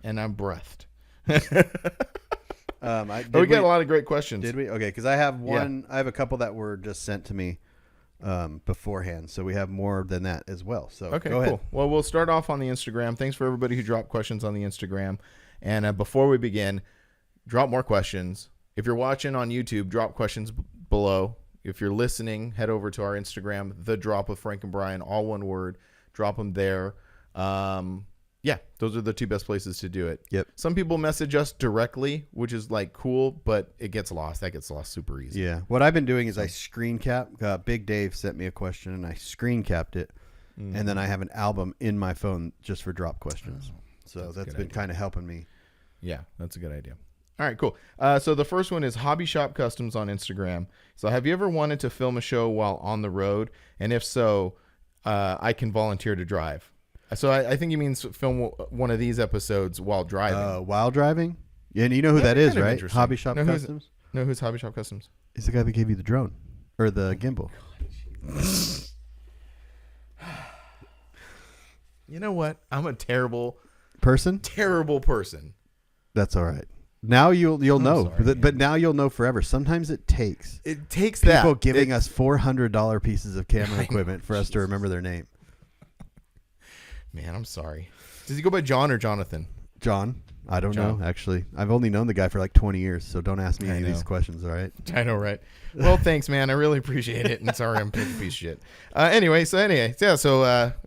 And I'm breathed. We got a lot of great questions. Did we? Okay, because I have one. I have a couple that were just sent to me beforehand, so we have more than that as well. So okay, go ahead. Cool. Well, we'll start off on the Instagram. Thanks for everybody who dropped questions on the Instagram. And before we begin, drop more questions. If you're watching on YouTube, drop questions below. If you're listening, head over to our Instagram, The Drop with Frank and Brian, all one word. Drop them there. Yeah, those are the two best places to do it. Yep. Some people message us directly, which is like cool, but it gets lost. That gets lost super easy. Yeah. What I've been doing is I screen cap. Big Dave sent me a question and I screen capped it. And then I have an album in my phone just for drop questions. So that's been kind of helping me. Yeah, that's a good idea. All right, cool. So the first one is Hobby Shop Customs on Instagram. So have you ever wanted to film a show while on the road? And if so, I can volunteer to drive. So I think he means film one of these episodes while driving. While driving? Yeah, and you know who that is, right? Hobby Shop Customs? Who's Hobby Shop Customs? He's the guy that gave you the drone. Or the gimbal. You know what? I'm a terrible person. That's all right. Now you'll know. Sorry, but now you'll know forever. Sometimes it takes people giving us $400 pieces of camera equipment for us to remember their name. Man, I'm sorry. Does he go by John or Jonathan? John. I don't John? know, actually. I've only known the guy for like 20 years, so don't ask me I any of these know. questions, all right? I know, right? Well, thanks, man. I really appreciate it. And sorry, I'm a piece of shit.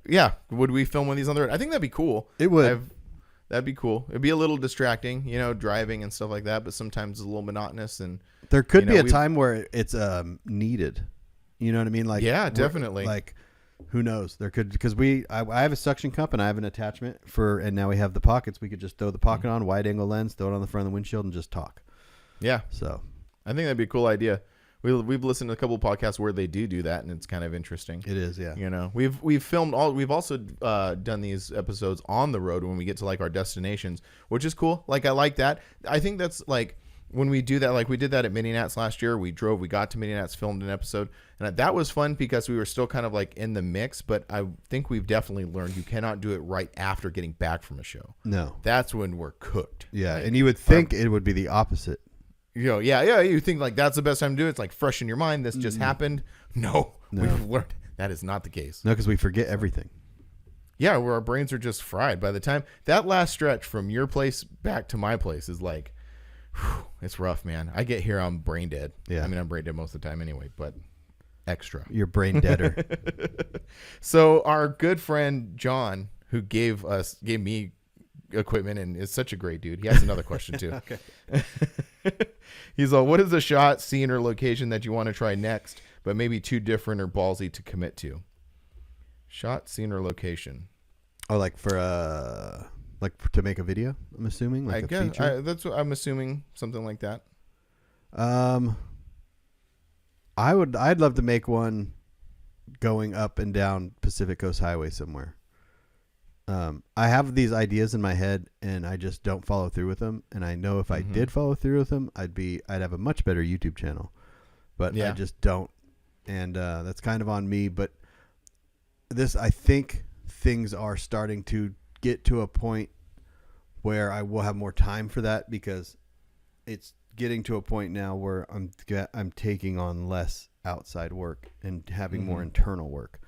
Yeah. Would we film one of these on the road? I think that'd be cool. It would. That'd be cool. It'd be a little distracting, driving and stuff like that. But sometimes it's a little monotonous. And There could be a time where it's needed. You know what I mean? Like, yeah, definitely. Like, who knows? There could, because I have a suction cup and I have an attachment and now we have the pockets. We could just throw the pocket on, wide angle lens, throw it on the front of the windshield, and just talk. Yeah. So I think that'd be a cool idea. We've listened to a couple of podcasts where they do that, and it's kind of interesting. It is, yeah. We've filmed we've also done these episodes on the road when we get to like our destinations, which is cool. Like, I like that. I think that's like when we do that, like we did that at Mini Nats last year. We got to Mini Nats, filmed an episode, and that was fun because we were still kind of like in the mix. But I think we've definitely learned you cannot do it right after getting back from a show. No, that's when we're cooked. Yeah, like, and you would think it would be the opposite. You think like that's the best time to do it. It's like fresh in your mind. This just happened. No, we've learned that is not the case. No, because we forget everything. Yeah, where our brains are just fried. By the time that last stretch from your place back to my place is like, it's rough, man. I get here, I'm brain dead. Yeah, I mean, I'm brain dead most of the time anyway, but extra. You're brain deader. So our good friend John, who gave me equipment and is such a great dude. He has another question too. Okay. He's like, what is a shot, scene, or location that you want to try next, but maybe too different or ballsy to commit to? Shot, scene, or location. Oh, like to make a video, I'm assuming, like a feature. That's what I'm assuming, something like that. I'd love to make one going up and down Pacific Coast Highway somewhere. I have these ideas in my head and I just don't follow through with them. And I know if I did follow through with them, I'd have a much better YouTube channel, but I just don't. And, that's kind of on me, but I think things are starting to get to a point where I will have more time for that, because it's getting to a point now where I'm taking on less outside work and having more internal work.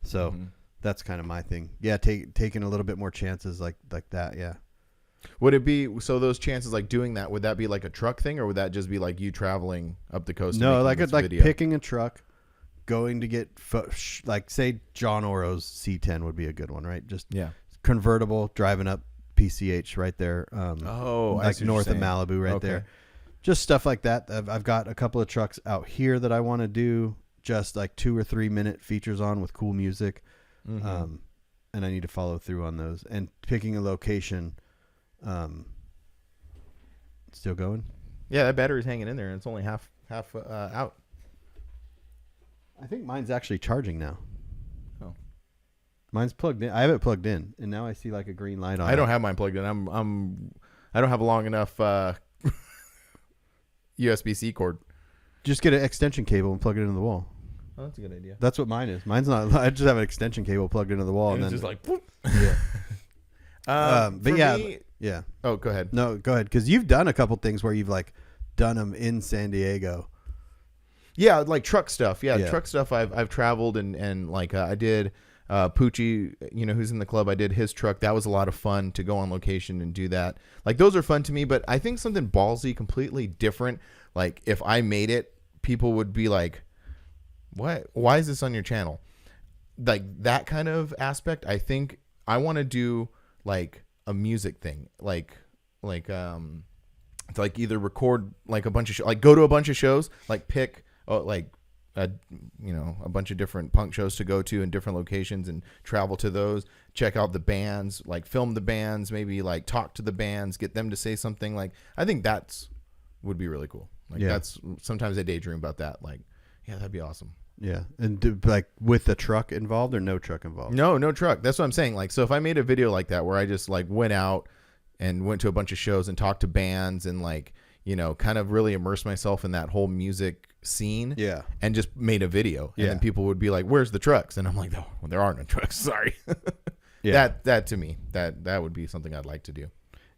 So that's kind of my thing. Yeah. Taking a little bit more chances like that. Yeah. Would it be, so those chances, like doing that, would that be like a truck thing, or would that just be like you traveling up the coast? No, like picking a truck, going to get like say John Oro's C10 would be a good one, right? Just convertible, driving up PCH right there. Like north of Malibu right there. Just stuff like that. I've got a couple of trucks out here that I want to do just like 2 or 3 minute features on with cool music. And I need to follow through on those, and picking a location. Still going? Yeah, that battery's hanging in there, and it's only half out. I think mine's actually charging now. Oh, mine's plugged in. I have it plugged in, and now I see like a green light on. I don't have mine plugged in. I don't have a long enough USB-C cord. Just get an extension cable and plug it into the wall. Oh, that's a good idea. That's what mine is. Mine's not. I just have an extension cable plugged into the wall, and then it's just like, whoop. Yeah. But yeah, yeah. Oh, go ahead. No, go ahead, because you've done a couple things where you've like done them in San Diego. Yeah, like truck stuff. Yeah, truck stuff. I've traveled and like I did. Poochie, who's in the club, I did his truck. That was a lot of fun to go on location and do that. Like, those are fun to me, but I think something ballsy, completely different. Like, if I made it, people would be like, what? Why is this on your channel? Like, that kind of aspect. I think I want to do like a music thing. Like to like either record like a bunch of like go to a bunch of shows, like pick like a bunch of different punk shows to go to in different locations and travel to those, check out the bands, like film the bands, maybe like talk to the bands, get them to say something. Like, I think that's would be really cool. Like, that's sometimes I daydream about that. Like, yeah, that'd be awesome. Yeah. And like with the truck involved or no truck involved? No truck. That's what I'm saying. Like, so if I made a video like that where I just like went out and went to a bunch of shows and talked to bands and like, kind of really immerse myself in that whole music scene. Yeah. And just made a video. And then people would be like, where's the trucks? And I'm like, oh, well, there are no trucks. Sorry. Yeah. That to me, that would be something I'd like to do.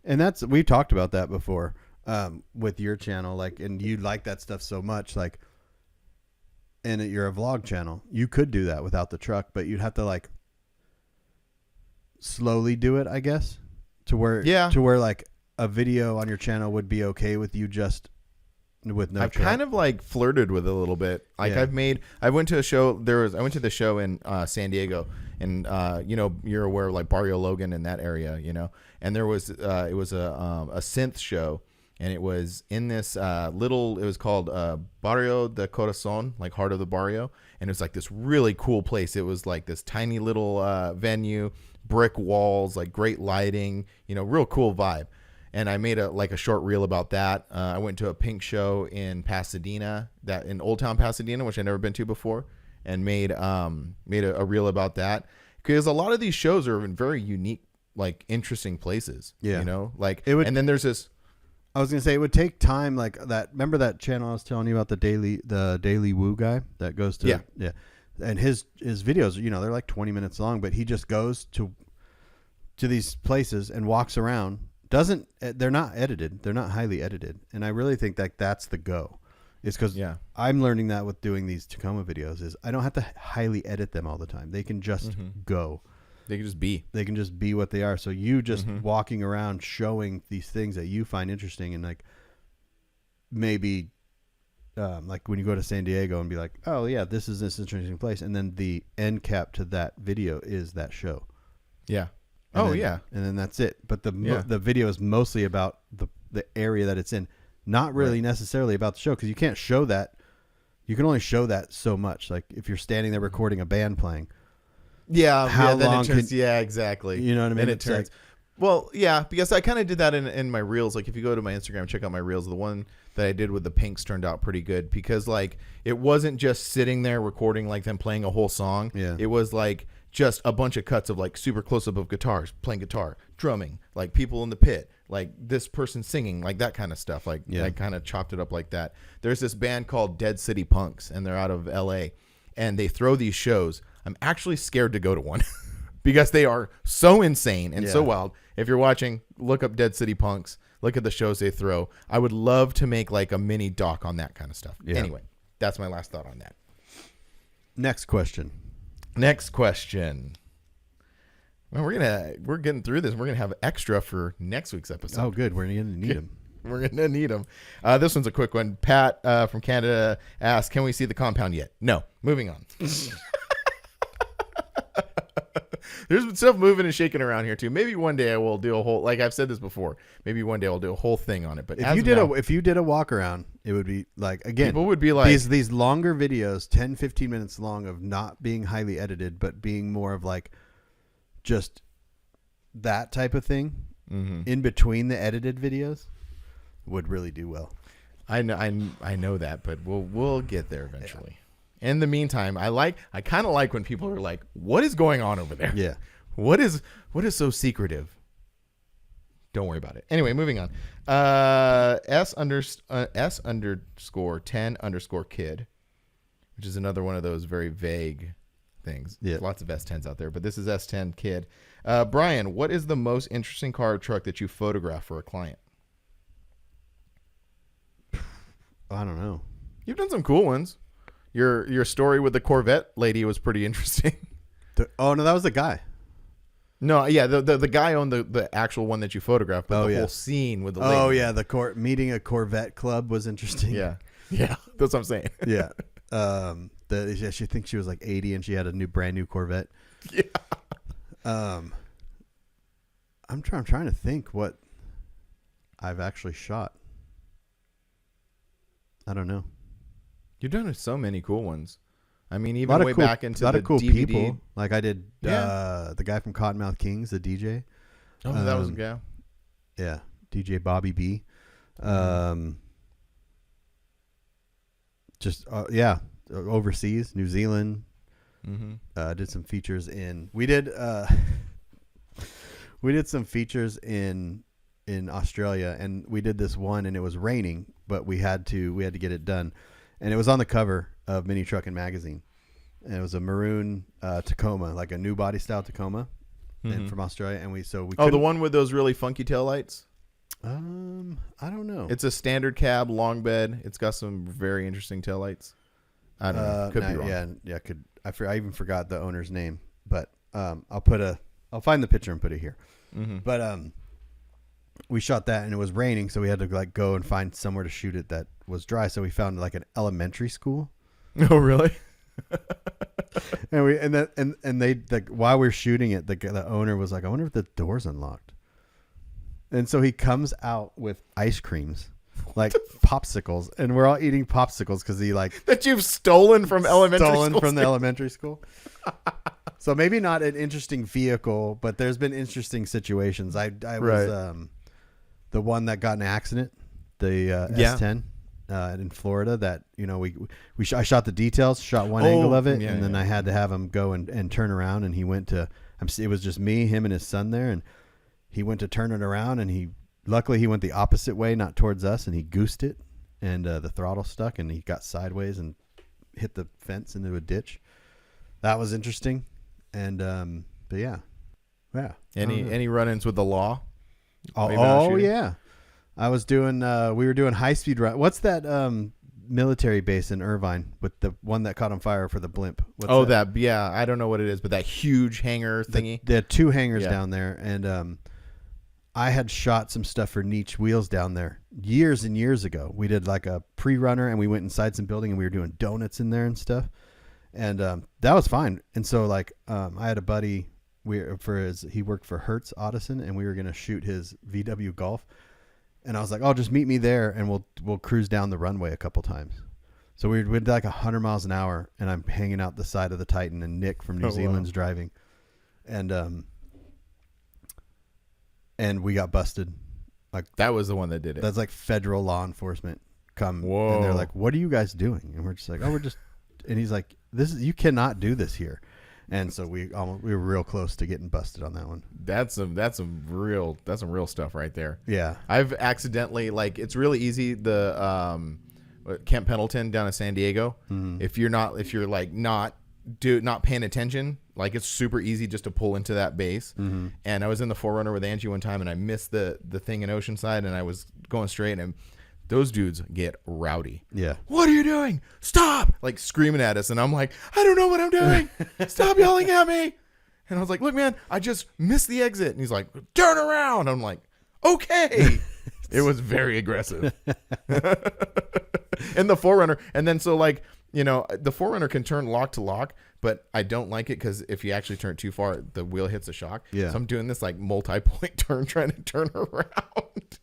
And we talked about that before with your channel. Like, and you like that stuff so much, like, and you're a vlog channel. You could do that without the truck, but you'd have to like slowly do it, I guess, to where like a video on your channel would be okay with you just with no I've truck? kind of like flirted with it a little bit. Like Yeah. I went to the show in San Diego, and you're aware of like Barrio Logan in that area, and there was it was a synth show, and it was in this it was called Barrio de Corazon, like Heart of the Barrio, and it was like this really cool place. It was like this tiny little venue, brick walls, like great lighting, real cool vibe. And I made a short reel about that. I went to a Pink show in Pasadena, in Old Town Pasadena, which I'd never been to before, and made a reel about that. Because a lot of these shows are in very unique, like interesting places. Yeah. Like It would- and then there's this. I was gonna say it would take time, like that. Remember that channel I was telling you about, the Daily Woo guy that goes to Yeah. and his videos, they're like 20 minutes long, but he just goes to these places and walks around. They're not edited, they're not highly edited, and I really think that that's the go. It's because I'm learning that with doing these Tacoma videos is I don't have to highly edit them all the time. They can just go. They can just be. They can just be what they are. So you just walking around showing these things that you find interesting, and like maybe like when you go to San Diego and be like, oh yeah, this is this interesting place, and then the end cap to that video is that show. Yeah. And And then that's it. But the Yeah. video is mostly about the area that it's in, not really necessarily about the show, because you can't show that. You can only show that so much. Like if you're standing there recording a band playing. Yeah. How then long it turns, can- yeah, exactly. You know what I mean? And it It's turns. like- Well, yeah, because I kind of did that in my reels. Like if you go to my Instagram, check out my reels. The one that I did with the Pinks turned out pretty good because like it wasn't just sitting there recording like them playing a whole song. Yeah. It was like just a bunch of cuts of like super close up of guitars, playing guitar, drumming, like people in the pit, like this person singing, like that kind of stuff. Like I kind of chopped it up like that. There's this band called Dead City Punks, and they're out of LA, and they throw these shows. I'm actually scared to go to one because they are so insane and so wild. If you're watching, look up Dead City Punks. Look at the shows they throw. I would love to make like a mini doc on that kind of stuff. Yeah. Anyway, that's my last thought on that. Next question. Next question. Well, we're getting through this. We're gonna have extra for next week's episode. Oh, good. We're gonna need them. We're gonna need them. This one's a quick one. Pat from Canada asked, "Can we see the compound yet?" No. Moving on. There's been stuff moving and shaking around here too. Maybe one day I will do a whole, like I've said this before. Maybe one day I'll do a whole thing on it. But If you did a walk around, it would be like, again, people would be like these longer videos, 10, 15 minutes long, of not being highly edited, but being more of like just that type of thing in between the edited videos would really do well. I know that, but we'll get there eventually. Yeah. In the meantime, I kind of like when people are like, "What is going on over there? Yeah, what is so secretive?" Don't worry about it. Anyway, moving on. S_10_kid, which is another one of those very vague things. Yeah, lots of S10s out there, but this is S10 kid. Brian, what is the most interesting car or truck that you photograph for a client? I don't know. You've done some cool ones. Your story with the Corvette lady was pretty interesting. Oh no, that was the guy. No, yeah, the guy owned the actual one that you photographed, but whole scene with the lady. Oh yeah, meeting a Corvette club was interesting. Yeah, that's what I'm saying. Yeah, she thinks she was like 80 and she had a brand new Corvette. Yeah. I'm trying to think what I've actually shot. I don't know. You've done so many cool ones. I mean, even way back into a lot the of cool DVD. people. Like I did the guy from Cottonmouth Kings, the DJ. Oh, that was yeah, DJ Bobby B. Just overseas, New Zealand. Did some features in. We did some features in Australia, and we did this one, and it was raining, but we had to get it done. And it was on the cover of Mini Truckin' Magazine. And it was a maroon Tacoma, like a new body style Tacoma, and from Australia. And we the one with those really funky taillights? I don't know. It's a standard cab, long bed. It's got some very interesting taillights. I don't know. Could be wrong. Yeah. I even forgot the owner's name, but I'll find the picture and put it here. But we shot that, and it was raining, so we had to like go and find somewhere to shoot it that was dry. So we found like an elementary school. Oh, really? and they like while we're shooting it, the owner was like, I wonder if the door's unlocked. And so he comes out with ice creams, like popsicles, and we're all eating popsicles because he like that you've stolen from the elementary school. So maybe not an interesting vehicle, but there's been interesting situations. I was the one that got in an accident, the S10 in Florida. That I shot the details, shot one angle of it, and then I had to have him go and turn around, and he went to. It was just me, him, and his son there, and he went to turn it around, and luckily he went the opposite way, not towards us, and he goosed it, and the throttle stuck, and he got sideways and hit the fence into a ditch. That was interesting, and but yeah. Any run-ins with the law? Oh yeah, I was doing. We were doing high speed run. What's that military base in Irvine with the one that caught on fire for the blimp? What's that? Yeah, I don't know what it is, but that huge hangar thingy. There are two hangars down there, and I had shot some stuff for Niche Wheels down there years and years ago. We did like a pre-runner, and we went inside some building, and we were doing donuts in there and stuff, and that was fine. And so like I had a buddy. He worked for Hertz Audison, and we were gonna shoot his VW Golf, and I was like, "Oh, just meet me there, and we'll cruise down the runway a couple times." So we did like 100 miles an hour, and I'm hanging out the side of the Titan, and Nick from New Zealand's driving, and we got busted. Like that was the one that did it. That's like federal law enforcement come, Whoa. And they're like, "What are you guys doing?" And we're just like, "Oh, we're just," and he's like, you cannot do this here." And so we were real close to getting busted on that one. That's some real stuff right there. Yeah. I've accidentally, like, it's really easy. The Camp Pendleton down in San Diego. Mm-hmm. If you're not paying attention, like it's super easy just to pull into that base. Mm-hmm. And I was in the 4Runner with Angie one time, and I missed the thing in Oceanside, and I was going straight, and those dudes get rowdy. Yeah. What are you doing? Stop! Like screaming at us. And I'm like, I don't know what I'm doing. Stop yelling at me. And I was like, look, man, I just missed the exit. And he's like, turn around. I'm like, okay. It was very aggressive. And the 4Runner. And then so like, the 4Runner can turn lock to lock, but I don't like it because if you actually turn it too far, the wheel hits a shock. Yeah. So I'm doing this like multi-point turn trying to turn around.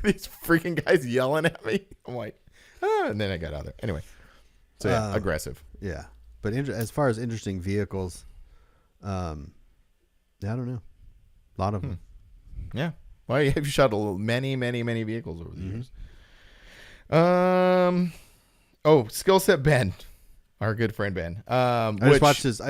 These freaking guys yelling at me. I'm like, and then I got out of there. Anyway, so yeah, aggressive. Yeah, but as far as interesting vehicles, I don't know. A lot of them. Yeah. Well, you've shot many vehicles over the years. Skill set Ben, our good friend Ben. I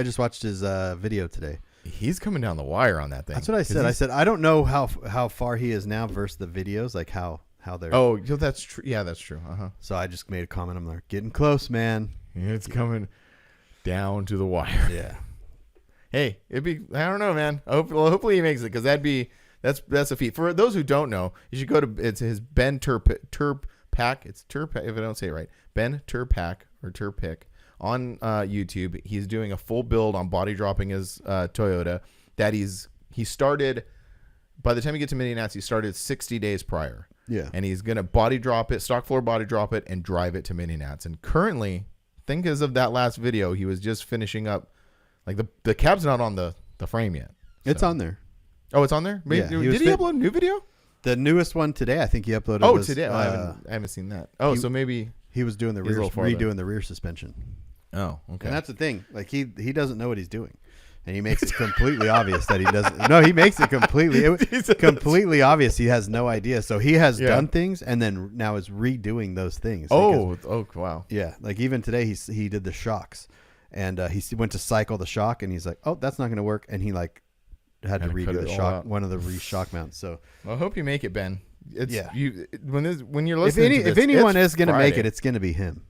just watched his video today. He's coming down the wire on that thing. That's what I said. I said I don't know how far he is now versus the videos, like how they're. Oh, that's true. Yeah, that's true. So I just made a comment. I'm like, getting close, man. It's coming down to the wire. Yeah. Hey, it'd be. I don't know, man. Hopefully he makes it, because that's a feat. For those who don't know, you should go to his Ben Turpak. It's Turpak if I don't say it right. Ben Turpak or Turpik. On YouTube, he's doing a full build on body dropping his Toyota that he started. By the time you get to Minneapolis, he started 60 days prior. Yeah, and he's gonna body drop it, stock floor body drop it, and drive it to Minneapolis. And currently, think as of that last video, he was just finishing up. Like the cab's not on the frame yet. So. It's on there. Oh, it's on there. Yeah, did he upload a new video? The newest one today, I think he uploaded. Oh, today. I haven't seen that. Oh, so maybe he was doing redoing the rear suspension. Oh, okay. And that's the thing. Like he doesn't know what he's doing, and he makes it completely obvious that he doesn't. No, he makes it completely obvious. He has no idea. So he has done things, and then now is redoing those things. Oh, wow. Yeah, like even today he did the shocks, and he went to cycle the shock, and he's like, oh, that's not going to work, and he like had to redo the shock, one of the shock mounts. So I hope you make it, Ben. When you're listening, if anyone is going to make it, it's going to be him.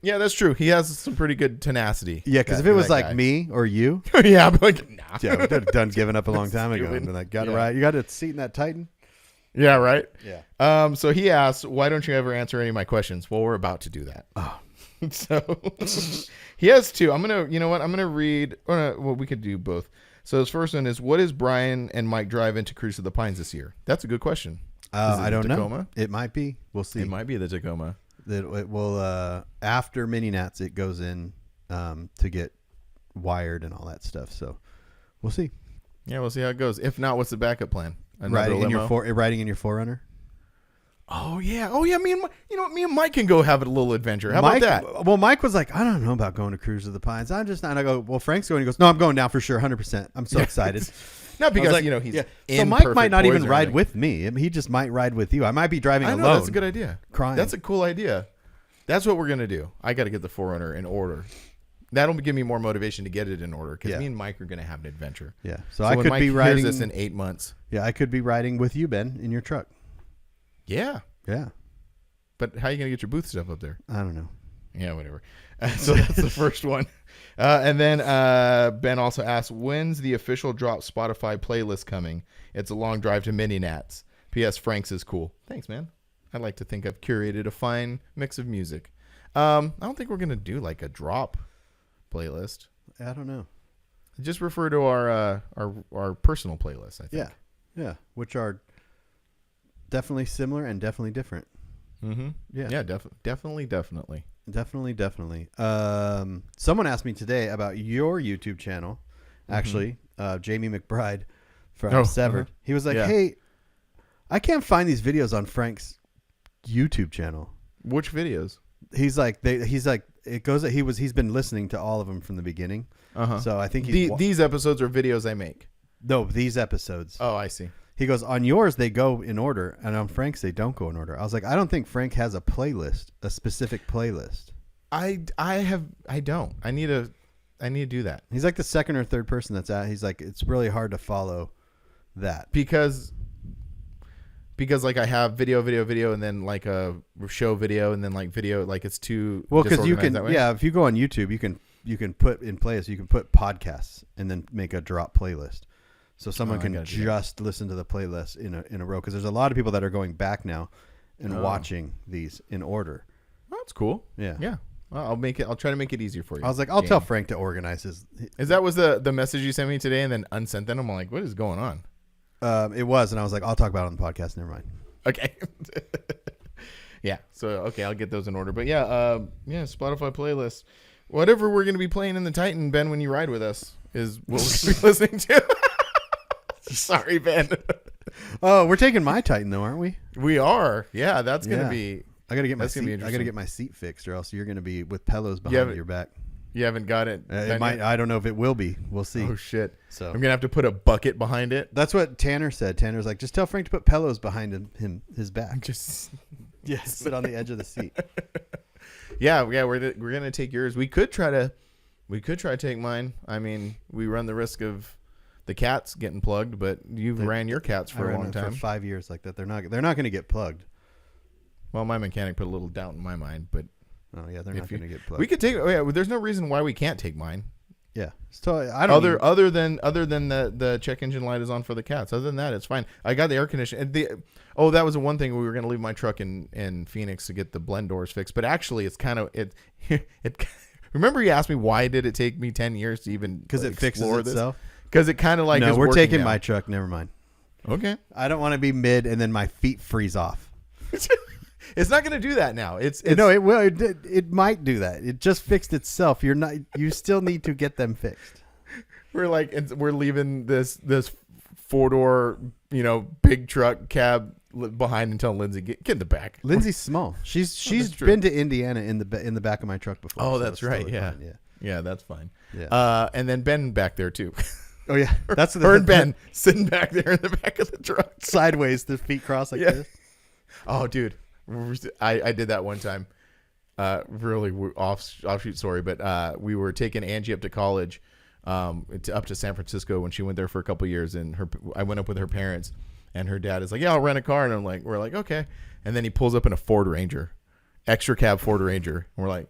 Yeah, that's true. He has some pretty good tenacity. Yeah, because if it was like me or you, yeah, I'd be like, nah. Yeah, we'd have done giving up a long time ago. And been like, got it right. You got a seat in that Titan. Yeah, right. Yeah. So he asked, why don't you ever answer any of my questions? Well, we're about to do that. Oh. So he has two. I'm gonna read. Well, we could do both. So his first one is, what is Brian and Mike drive into Cruise to the Pines this year? That's a good question. I don't know. It might be. We'll see. It might be the Tacoma. It will after Mini Nats, it goes in to get wired and all that stuff. So we'll see. Yeah, we'll see how it goes. If not, what's the backup plan? Riding in your 4Runner. Oh yeah. Me and Mike can go have a little adventure. How about that? Well, Mike was like, I don't know about going to Cruise to the Pines. I'm just not. And I go, well, Frank's going. He goes, no, I'm going down for sure, 100%. I'm so excited. Not because like, he's so Mike might not even ride with me. He just might ride with you. I might be driving alone. That's a good idea. Crying. That's a cool idea. That's what we're gonna do. I got to get the 4Runner in order. That'll give me more motivation to get it in order because me and Mike are gonna have an adventure. Yeah. So I could be riding this in 8 months. Yeah, I could be riding with you, Ben, in your truck. Yeah. Yeah. But how are you gonna get your booth stuff up there? I don't know. Yeah, whatever. So that's the first one. And then Ben also asked, when's the official drop Spotify playlist coming? It's a long drive to Mini Nats. P.S. Frank's is cool. Thanks, man. I'd like to think I've curated a fine mix of music. I don't think we're going to do like a drop playlist. I don't know. Just refer to our personal playlist, I think. Yeah. Yeah. Which are definitely similar and definitely different. Mm-hmm. Yeah. Yeah, definitely. Definitely. Someone asked me today about your YouTube channel. Actually, Jamie McBride from Severed. He was like, "Hey, I can't find these videos on Frank's YouTube channel." Which videos? He's like, it goes. He's been listening to all of them from the beginning. So I think these episodes are videos I make. No, these episodes. Oh, I see. He goes, on yours, they go in order, and on Frank's, they don't go in order. I was like, I don't think Frank has a playlist, a specific playlist. I don't. I need to do that. He's like the second or third person that's at. He's like, it's really hard to follow that. Because like I have video, and then like a show video, and then like video, like it's too. Well, because you can, if you go on YouTube, you can put in playlist, you can put podcasts and then make a drop playlist. So someone can just listen to the playlist in a row, because there's a lot of people that are going back now and watching these in order. Oh, that's cool. Yeah. Yeah. Well, I'll try to make it easier for you. I was like, I'll tell Frank to organize his. Is that was the message you sent me today and then unsent them? I'm like, what is going on? It was, and I was like, I'll talk about it on the podcast. Never mind. Okay. Yeah. So okay, I'll get those in order. But yeah, Spotify playlist. Whatever we're gonna be playing in the Titan, Ben, when you ride with us, is what we're gonna be listening to. Sorry, Ben. Oh, we're taking my Titan though, aren't we? We are. Yeah, that's gonna be. I gotta get my seat. I gotta get my seat fixed, or else you're gonna be with pillows behind your back. You haven't got it. It might. I don't know if it will be. We'll see. Oh shit! So I'm gonna have to put a bucket behind it. That's what Tanner said. Tanner's like, just tell Frank to put pillows behind his back. Just sit on the edge of the seat. Yeah. We're gonna take yours. We could try to take mine. I mean, we run the risk of the cats getting plugged, but you've ran your cats for a long time. For 5 years like that. They're not going to get plugged. Well, my mechanic put a little doubt in my mind, but oh yeah, they're not going to get plugged. We could take. Oh yeah, there's no reason why we can't take mine. Yeah, so I don't. Other than the check engine light is on for the cats. Other than that, it's fine. I got the air conditioning. That was the one thing we were going to leave my truck in Phoenix to get the blend doors fixed. But actually, it's kind of it. Remember, you asked me why did it take me 10 years to even because it fixes itself. Because it kind of like no, is we're taking now. my truck. Never mind. Okay. I don't want to be mid and then my feet freeze off. It's not going to do that now. It's no, it will. It might do that. It just fixed itself. You're not. You still need to get them fixed. We're leaving this 4-door big truck cab behind and telling Lindsay get in the back. Lindsay's small. She's been to Indiana in the back of my truck before. Oh, that's right. Totally Yeah. Fine. Yeah, that's fine. Yeah. And then Ben back there too. Oh yeah, that's her and Ben sitting back there in the back of the truck, sideways, the feet crossed like this. Oh, dude, I did that one time. Really offshoot story, but we were taking Angie up to college, up to San Francisco when she went there for a couple of years, and I went up with her parents, and her dad is like, "Yeah, I'll rent a car," and we're like, "Okay," and then he pulls up in a Ford Ranger, extra cab Ford Ranger, and we're like,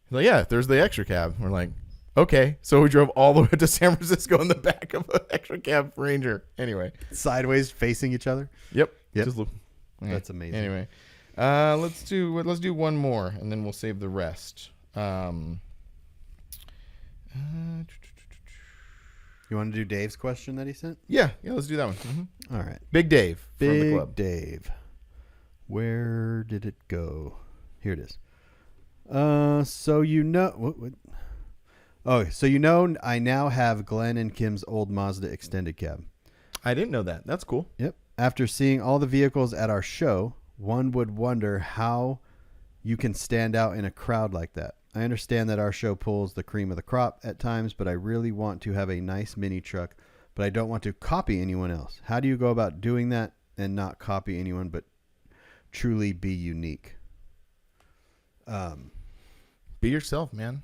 "Yeah, there's the extra cab." We're like, okay, so we drove all the way to San Francisco in the back of an extra cab Ranger. Anyway, sideways facing each other. Yep. Just look. That's amazing. Anyway, let's do one more, and then we'll save the rest. You want to do Dave's question that he sent? Yeah, let's do that one. Mm-hmm. All right. Big Dave from the club. Big Dave. Where did it go? Here it is. So you know what? Oh, so you know I now have Glenn and Kim's old Mazda extended cab. I didn't know that. That's cool. Yep. After seeing all the vehicles at our show, one would wonder how you can stand out in a crowd like that. I understand that our show pulls the cream of the crop at times, but I really want to have a nice mini truck, but I don't want to copy anyone else. How do you go about doing that and not copy anyone, but truly be unique? Be yourself, man.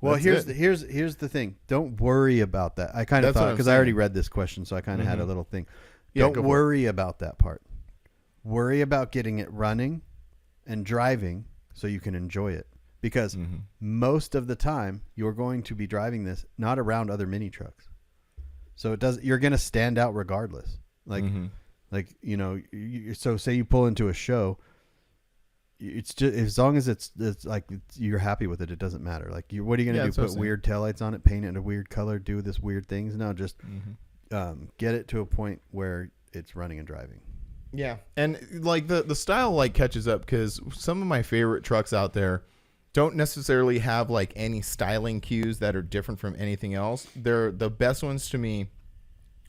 Well, here's the thing. Don't worry about that. I kind of thought, because I already read this question, so I kind of had a little thing. Don't worry about that part. Worry about getting it running and driving so you can enjoy it. Because most of the time you're going to be driving this not around other mini trucks. So you're going to stand out regardless. Like you know, so say you pull into a show, it's just, as long as it's like you're happy with it, it doesn't matter. Like what are you going to do? Put weird taillights on it, paint it in a weird color, do this weird things? No, just get it to a point where it's running and driving. Yeah. And like the style like catches up, because some of my favorite trucks out there don't necessarily have like any styling cues that are different from anything else. They're the best ones to me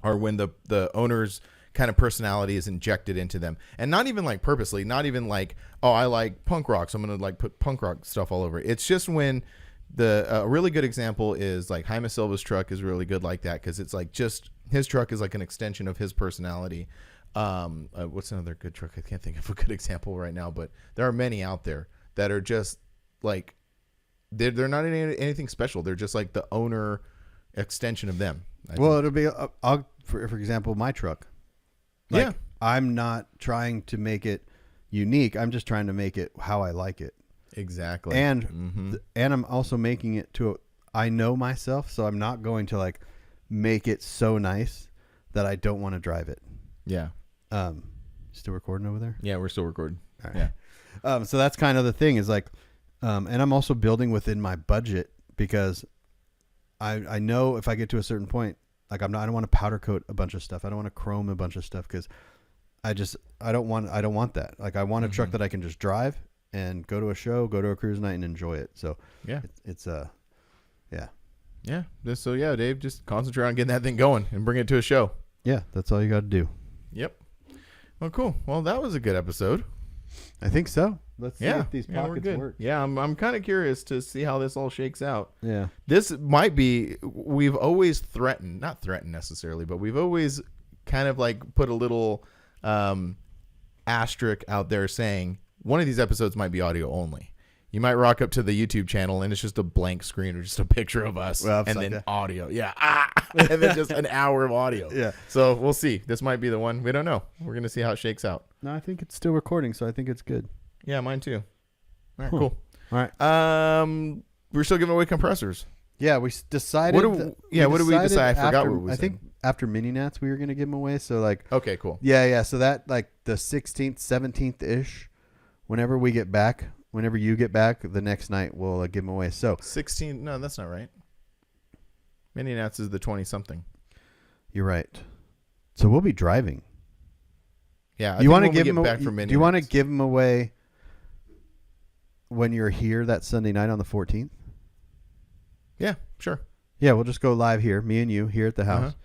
are when the owner's kind of personality is injected into them, and not even like purposely, not even like, oh, I like punk rock, so I'm gonna like put punk rock stuff all over it. It's just when a really good example is like Jaime Silva's truck is really good like that, because it's like just his truck is like an extension of his personality. What's another good truck? I can't think of a good example right now, but there are many out there that are just like they're not anything special. They're just like the owner extension of them. It'll be for example, my truck. Like, I'm not trying to make it unique. I'm just trying to make it how I like it. Exactly. And and I'm also making it I know myself, so I'm not going to like make it so nice that I don't want to drive it. Yeah. Still recording over there? Yeah, we're still recording. All right. Yeah. So that's kind of the thing is like, and I'm also building within my budget, because I know if I get to a certain point, like I don't want to powder coat a bunch of stuff. I don't want to chrome a bunch of stuff, because I don't want that. Like I want a truck that I can just drive and go to a show, go to a cruise night and enjoy it. So yeah, it's yeah. So yeah, Dave, just concentrate on getting that thing going and bring it to a show. Yeah, that's all you got to do. Yep. Well, cool. Well, that was a good episode. I think so. Let's see if these pockets work. Yeah, I'm kind of curious to see how this all shakes out. Yeah. This might be, we've always not threatened necessarily, but we've always kind of like put a little asterisk out there saying one of these episodes might be audio only. You might rock up to the YouTube channel and it's just a blank screen or just a picture of us and then audio. Yeah. And then just an hour of audio. Yeah. So we'll see. This might be the one. We don't know. We're going to see how it shakes out. No, I think it's still recording, so I think it's good. Yeah, mine too. All right, cool. All right. We're still giving away compressors. Yeah, we decided. What did we decide? I forgot what we said. I think after mini nats we were going to give them away. So like. Okay, cool. Yeah. So that like the 16th, 17th ish, whenever we get back. Whenever you get back, the next night we'll give them away. So 16? No, that's not right. Mini Nats is the 20-something. You're right. So we'll be driving. Yeah. You want to give them back for Mini? Do you want to give them away when you're here that Sunday night on the 14th? Yeah, sure. Yeah, we'll just go live here, me and you here at the house,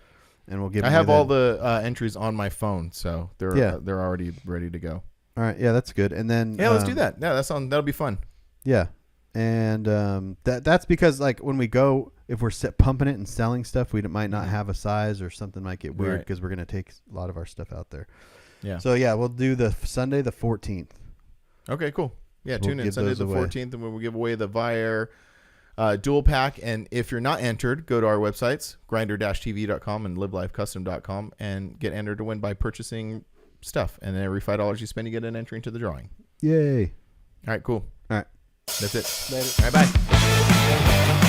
and we'll give. I have all the entries on my phone, so they're already ready to go. All right, yeah, that's good. And then let's do that. Yeah, that'll be fun. Yeah, and that's because like when we go, if we're pumping it and selling stuff, we might not have a size or something might get weird because we're gonna take a lot of our stuff out there. Yeah. So yeah, we'll do the Sunday the 14th. Okay, cool. Yeah, tune in Sunday the 14th, and we'll give away the Viair dual pack. And if you're not entered, go to our websites, grinder-tv.com and livelifecustom.com, and get entered to win by purchasing stuff, and then every $5 you spend, you get an entry into the drawing. Yay. All right, cool. All right. That's it. Later. All right, bye.